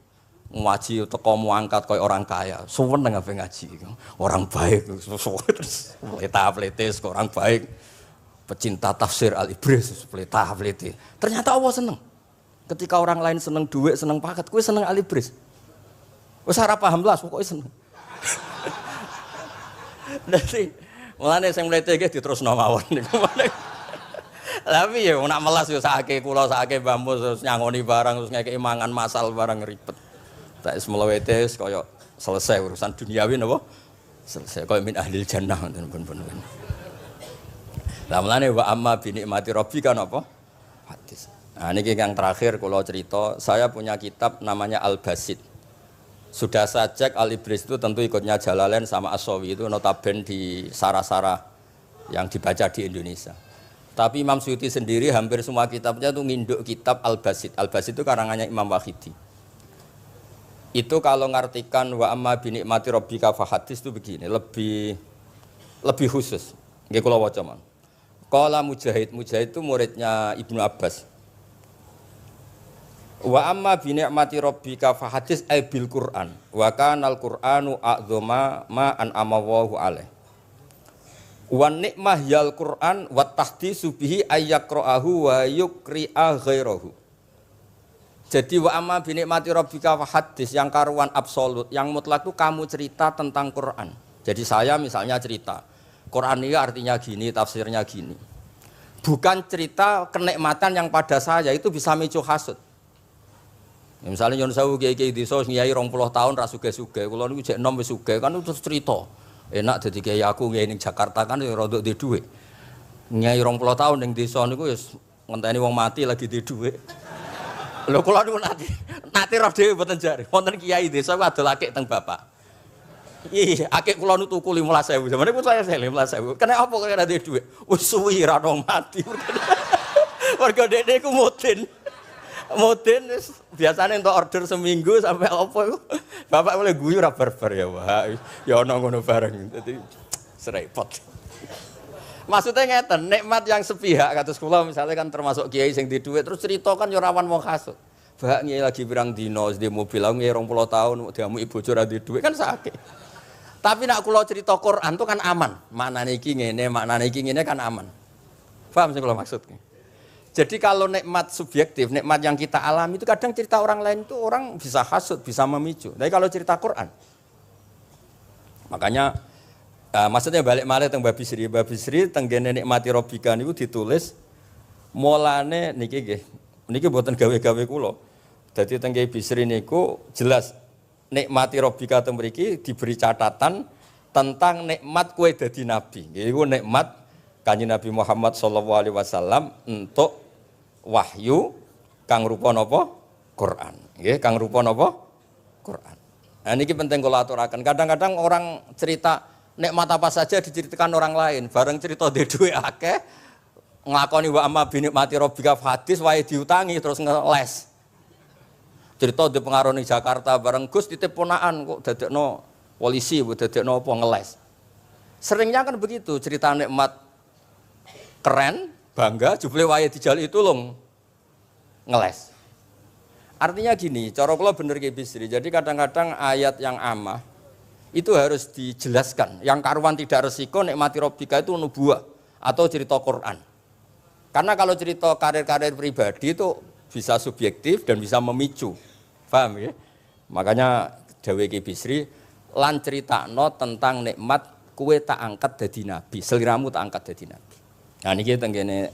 Ngaji teko muangkat kaya orang kaya, suweneng ape ngaji. Orang baik terus pleta-plete orang baik. Pecinta tafsir Al-Ibris pleta-plete. Ternyata Allah seneng. Ketika orang lain seneng duit, seneng paket, kowe seneng Al-Ibris. Wis ora paham blas pokoke seneng. Dadi mulane sing mlete iki diterusno mawon niku. Tapi ya nak melas yo sakake kula sakake Mbah Mus terus nyangoni barang terus ngekeki mangan masal barang ribet. Tak wis mlewete kaya selesai urusan duniawi napa? Selesai kaya min ahlil jannah ngoten pun. Lah mulane wa amma bi nikmati rabbika napa? Hadis. Nah niki yang terakhir kula cerita, saya punya kitab namanya Al-Basit. Sudah saya cek Al-Ibris itu tentu ikutnya Jalalain sama As-Sawi itu notabene di sarah-sarah yang dibaca di Indonesia. Tapi Imam Suyuti sendiri hampir semua kitabnya itu nginduk kitab Al-Basit. Al-Basit itu karangannya Imam Wahidi. Itu kalau ngartikan wa amma bi nikmati rabbika fahadis itu begini, lebih khusus. Nggih kula waca man. Qala Mujahid itu muridnya Ibnu Abbas. Wa amma bi ni'mati rabbika fahadis ay bil Qur'an wa kana al Qur'anu a'dzama ma an'ama Allahu alaih. Wa nikmah yal Qur'an wa tahdisu bihi ayyaqra'ahu wa yuqri'a ghairahu. Jadi wa amma bi ni'mati rabbika fahadis yang karuan absolut, yang mutlak itu kamu cerita tentang Qur'an. Jadi saya misalnya cerita Qur'an ini artinya gini, tafsirnya gini. Bukan cerita kenikmatan yang pada saya itu bisa micu hasud. Ya, misalnya Yunus Sawu kiai desa ngiyai 20 tahun ra sugih-sugih, kula niku jek enom wis sugih kan terus cerita. Enak dadi kiai aku ngiyai ning Jakarta kan ya rada duwe dhuwit. Ngiyai 20 tahun ning desa niku wis ngenteni wong mati lagi duwe dhuwit. Lho kula niku nate roh dhewe mboten jare. Wonten kiai desa ku adol akik teng bapak. Iya, akik kula niku tuku 15.000. Jamane ku saya 15.000. Kene apa kok ora duwe dhuwit? Wis suwi ra ono mati. Warga dene ku Mudin biasanya untuk order seminggu sampai apa itu bapak boleh guyu ra barbar ya wah ya ono ngono bareng dadi serepot. Maksudnya ngeten, nikmat yang sepihak kados kula misalnya kan termasuk kiai sing di dhuwit terus cerita kan yo rawan wong hasud. Bak kiai lagi pirang dino di mobil aku 20 tahun diamuki bojo ra di dhuwit kan sakit. Tapi nek kula cerita Quran itu kan aman. Maknane iki ngene, maknane iki ngene kan aman. Paham sing kula maksud? Jadi kalau nikmat subjektif, nikmat yang kita alami itu kadang cerita orang lain itu orang bisa hasud, bisa memicu. Tapi kalau cerita Quran, makanya maksudnya balik malih teng Mbah Bisri tenggene nikmati Rabbika niku ditulis mulane niki nggih. Niki mboten gawe-gawe kula. Dadi teng Bisri niku jelas nikmati Rabbika teng mriki diberi catatan tentang nikmat kowe dadi nabi. Nggih iku nikmat Kanjeng Nabi Muhammad sallallahu alaihi wasallam untuk wahyu kang rupa napa? Quran. Nggih, kang rupa napa? Quran. Nah niki penting kula aturaken. Kadang-kadang orang cerita nikmat apa saja diceritakan orang lain, bareng cerita dhe dhuwit akeh nglakoni wa amma bi nikmati rabbika hadis wae diutangi terus ngeles. Cerita di pengaruh ning Jakarta bareng Gus titip ponakan kok dadekno polisi, dadekno apa ngeles. Seringnya kan begitu, cerita nikmat keren, bangga, jebule wae dijali itu long ngeles. Artinya gini, cara kula bener Ki Bisri. Jadi kadang-kadang ayat yang amah itu harus dijelaskan. Yang karuan tidak resiko nikmati Rabbika itu nubuwah atau cerita Quran. Karena kalau cerita karir-karir pribadi itu bisa subjektif dan bisa memicu. Paham ya? Makanya dawuh Ki Bisri lan critakno tentang nikmat kue tak angkat dadi nabi, seliramu tak angkat dadi nabi. Nah niki tenggene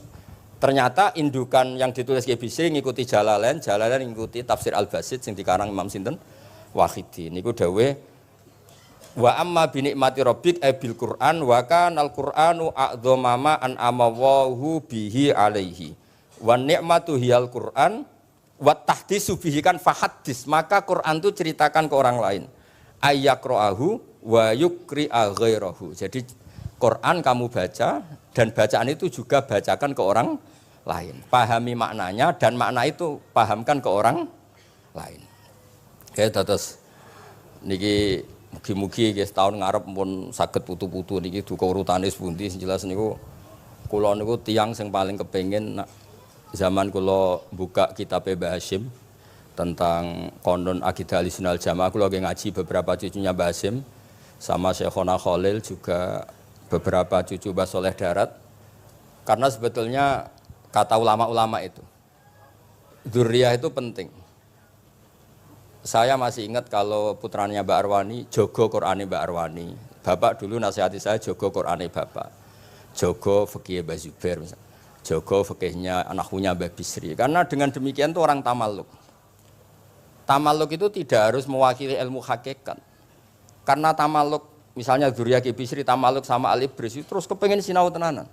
ternyata indukan yang ditulis Ki Bisri ngikuti Jalalain ngikuti tafsir Al-Basit sing dikarang Imam sinten Wahidi. Niku dawuh wa amma bi nikmati rabbik bil Qur'an wa kanal Qur'anu a'dzama an amawahu bihi alaihi. Wa nikmatu hiyal Qur'an wa tahdisu bihi kan fahaddis, maka Quran itu ceritakan ke orang lain. Ayakra'ahu wa yukri'a ghairahu. Jadi Quran kamu baca dan bacaan itu juga bacakan ke orang lain. Pahami maknanya dan makna itu pahamkan ke orang lain. Oke, terus niki mugi-mugi nggih tahun ngarep pun saged putu-putu niki duka urutane pundi jelas niku kula niku tiyang sing paling kepengin zaman kula buka kitab Mbah Hasyim tentang konon akidah Ahlussunnah Jamaah, kula lagi ngaji beberapa cucunya Mbah Hasyim sama Syekhona Khalil juga beberapa cucu Mbah Soleh Darat. Karena sebetulnya kata ulama-ulama itu dzurriyah itu penting. Saya masih ingat kalau putranya Mbak Arwani jogo Qur'ane Mbak Arwani. Bapak dulu nasihati saya jogo Qur'ane Bapak. Jogo fikih Mbah Zubair misalnya. Jogo fikihnya anaknya Mbah Bisri. Karena dengan demikian itu orang tamaluk. Tamaluk itu tidak harus mewakili ilmu hakikat. Karena tamaluk, misalnya dzurriyyah Ki Bisri tamaluk sama Al-Ibris terus kepengen sinau tenanan.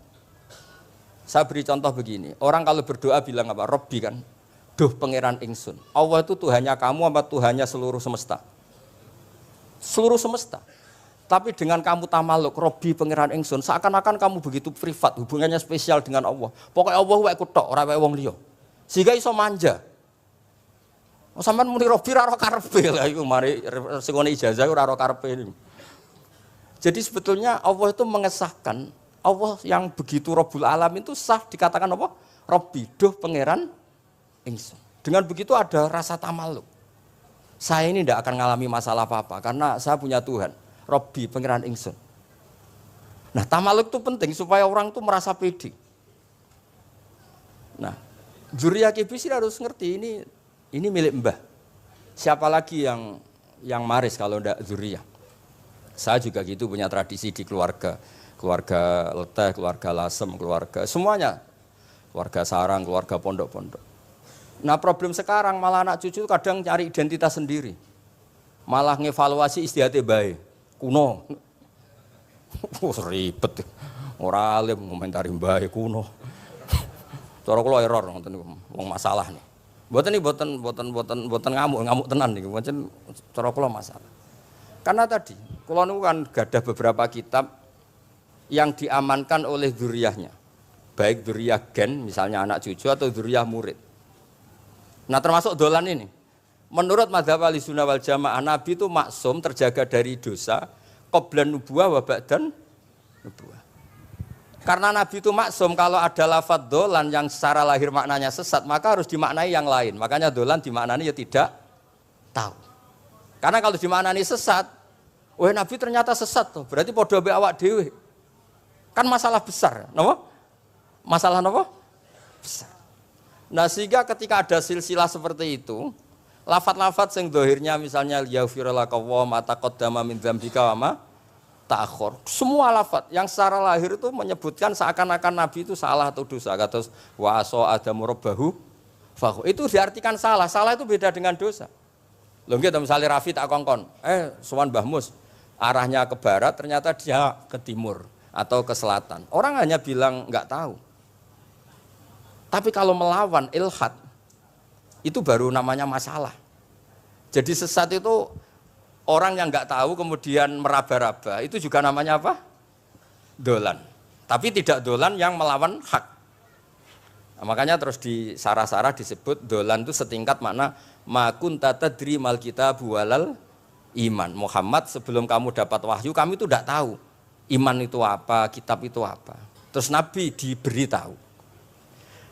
Saya beri contoh begini, orang kalau berdoa bilang apa? Robbi kan, duh pangeran ingsun. Allah itu Tuhannya kamu apa Tuhannya seluruh semesta? Seluruh semesta. Tapi dengan kamu tamaluk, Robbi pangeran ingsun, seakan-akan kamu begitu privat, hubungannya spesial dengan Allah. Pokoknya Allah wae kutok, ora wae wong liya. Sehingga iso manja. Sampeyan muni Robbi ora karepe lha iku mari singone ijazah ora karepe. Jadi sebetulnya Allah itu mengesahkan Allah yang begitu Rabbul Alam itu sah dikatakan apa? Robbi, duh pangeran ingsun. Dengan begitu ada rasa tamaluk. Saya ini tidak akan mengalami masalah apa-apa karena saya punya Tuhan. Robbi, pangeran ingsun. Nah, tamaluk itu penting supaya orang itu merasa pede. Nah, dzurriyyah Ki Bisri harus ngerti ini milik Mbah. Siapa lagi yang maris kalau tidak dzurriyyah? Saya juga gitu punya tradisi di keluarga leteh, keluarga lasem, keluarga semuanya. Keluarga sarang, keluarga pondok-pondok. Nah, problem sekarang malah anak cucu kadang cari identitas sendiri. Malah ngevaluasi istihate bae. Kuno. Ribet. Ora alim ngomentari bae kuno. Cara kula error ngoten niku. Wong masalah nih. Mboten ngamuk tenan niku. Pancen cara kula masalah. Karena tadi kula niku kan gadah beberapa kitab yang diamankan oleh dzurriyyahnya. Baik dzurriyyah gen misalnya anak cucu atau dzurriyyah murid. Nah, termasuk dolan ini. Menurut mazhab Ahlussunnah wal Jamaah, Nabi itu maksum terjaga dari dosa qablan nubuwah wa ba'dan nubuwah. Karena Nabi itu maksum, kalau ada lafadz dolan yang secara lahir maknanya sesat, maka harus dimaknai yang lain. Makanya dolan dimaknani ya tidak tahu. Karena kalau dimaknani sesat, wah Nabi ternyata sesat tuh, berarti padha mbek awak dhewe. Kan masalah besar, napa? Masalah napa? Besar. Nah, sehingga ketika ada silsilah seperti itu, lafat-lafat yang dohirnya misalnya yaghfirulaka wa ma taqaddama min dzambika wa ma ta'akhkhar. Semua lafat yang secara lahir itu menyebutkan seakan-akan Nabi itu salah atau dosa. Kata wa asa adamu rabbahu fa itu diartikan salah. Salah itu beda dengan dosa. Lho nggih misalnya Rafi tak kongkon, sowan Mbah Mus, arahnya ke barat ternyata dia ke timur atau ke selatan. Orang hanya bilang enggak tahu. Tapi kalau melawan ilhad itu baru namanya masalah. Jadi sesat itu orang yang nggak tahu kemudian meraba-raba, itu juga namanya apa? Dolan. Tapi tidak dolan yang melawan hak. Nah, makanya terus di sarah-sarah disebut dolan itu setingkat makna ma kunta tadri mal kitabu walal iman. Muhammad sebelum kamu dapat wahyu, kamu itu tidak tahu iman itu apa, kitab itu apa. Terus Nabi diberitahu.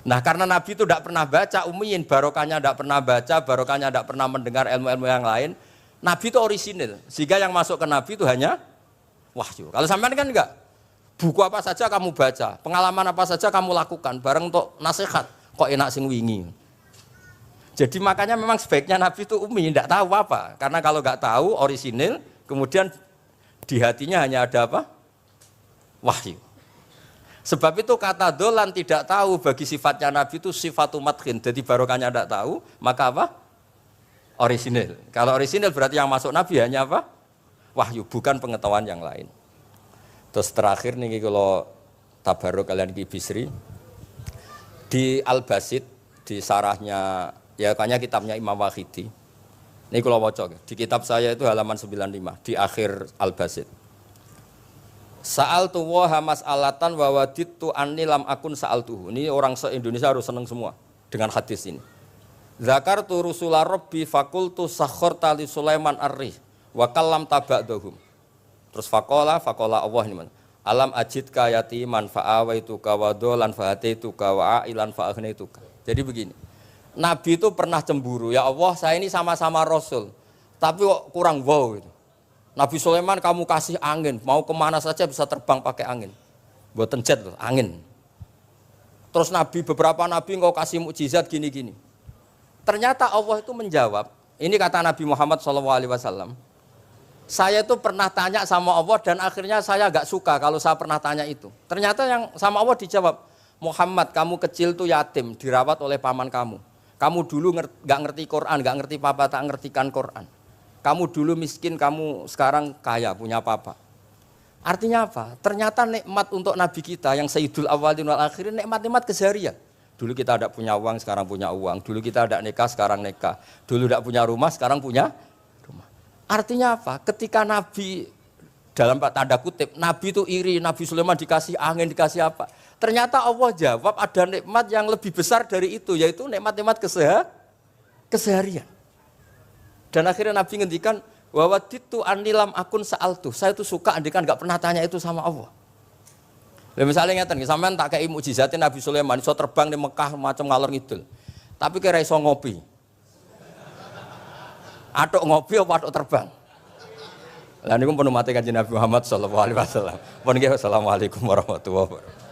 Nah karena Nabi itu tidak pernah baca, ummiyin, barokahnya tidak pernah baca, barokahnya tidak pernah mendengar ilmu-ilmu yang lain. Nabi itu orisinil, sehingga yang masuk ke Nabi itu hanya wahyu. Kalau sampean kan enggak, buku apa saja kamu baca, pengalaman apa saja kamu lakukan, bareng untuk nasihat, kok enak sing wingi. Jadi makanya memang sebaiknya Nabi itu ummi, tidak tahu apa. Karena kalau nggak tahu orisinil, kemudian di hatinya hanya ada apa? Wahyu. Sebab itu kata dolan tidak tahu bagi sifatnya Nabi itu sifatu madkhin. Jadi barokahnya tidak tahu, maka apa? Orisinil. Kalau orisinil berarti yang masuk Nabi hanya apa? Wahyu, bukan pengetahuan yang lain. Terus terakhir nih kalau tabaruk kalian di Bisri, di Al-Basit, di sarahnya, ya kayaknya kitabnya Imam Wahidi. Ini kalau wocok, di kitab saya itu halaman 95, di akhir Al-Basit. Sa'altu waha mas'alatan wa wadittu anni lam akun sa'altuhu. Ini orang se-Indonesia harus senang semua dengan hadis ini. Zakartu rusula rabbi fakultu sakhorta li Sulaiman ar-rih wa kallam taba'dahum. Terus faqala Allah ini man. Alam ajidka yatiman fa'awaituka wa dolan fa'ataituka wa a'ilan fa'agnaituka. Jadi begini, Nabi itu pernah cemburu, ya Allah saya ini sama-sama Rasul, tapi kok kurang wow gitu. Nabi Sulaiman kamu kasih angin, mau kemana saja bisa terbang pakai angin. Buatan jet loh, angin. Terus beberapa Nabi engkau kasih mukjizat gini-gini. Ternyata Allah itu menjawab, ini kata Nabi Muhammad SAW, saya itu pernah tanya sama Allah dan akhirnya saya agak suka kalau saya pernah tanya itu. Ternyata yang sama Allah dijawab, Muhammad kamu kecil tuh yatim, dirawat oleh paman kamu. Kamu dulu nggak ngerti Quran, nggak ngerti papa, tak ngertikan Quran. Kamu dulu miskin, kamu sekarang kaya, punya papa. Artinya apa? Ternyata nikmat untuk Nabi kita yang Sayyidul Awwalin wal Akhirin, nikmat-nikmat keseharian. Dulu kita tidak punya uang, sekarang punya uang. Dulu kita tidak nikah, sekarang nikah. Dulu tidak punya rumah, sekarang punya rumah. Artinya apa? Ketika Nabi, dalam tanda kutip, Nabi itu iri, Nabi Sulaiman dikasih angin, dikasih apa. Ternyata Allah jawab ada nikmat yang lebih besar dari itu, yaitu nikmat-nikmat keseharian. Dan akhirnya Nabi ngendikan, wawaditu anilam akun sa'altu. Saya itu suka andikan nggak pernah tanya itu sama Allah. Lah misalnya ngeten, sampean tak kei mukjizatin Nabi Sulaiman iso terbang di Mekah macam ngalor ngidul. Tapi kira iso ngopi. Atuk ngopi apa atuk terbang? Lah niku pun mate Kanjeng Nabi Muhammad sallallahu alaihi wasallam. Pun nggih assalamualaikum warahmatullahi wabarakatuh.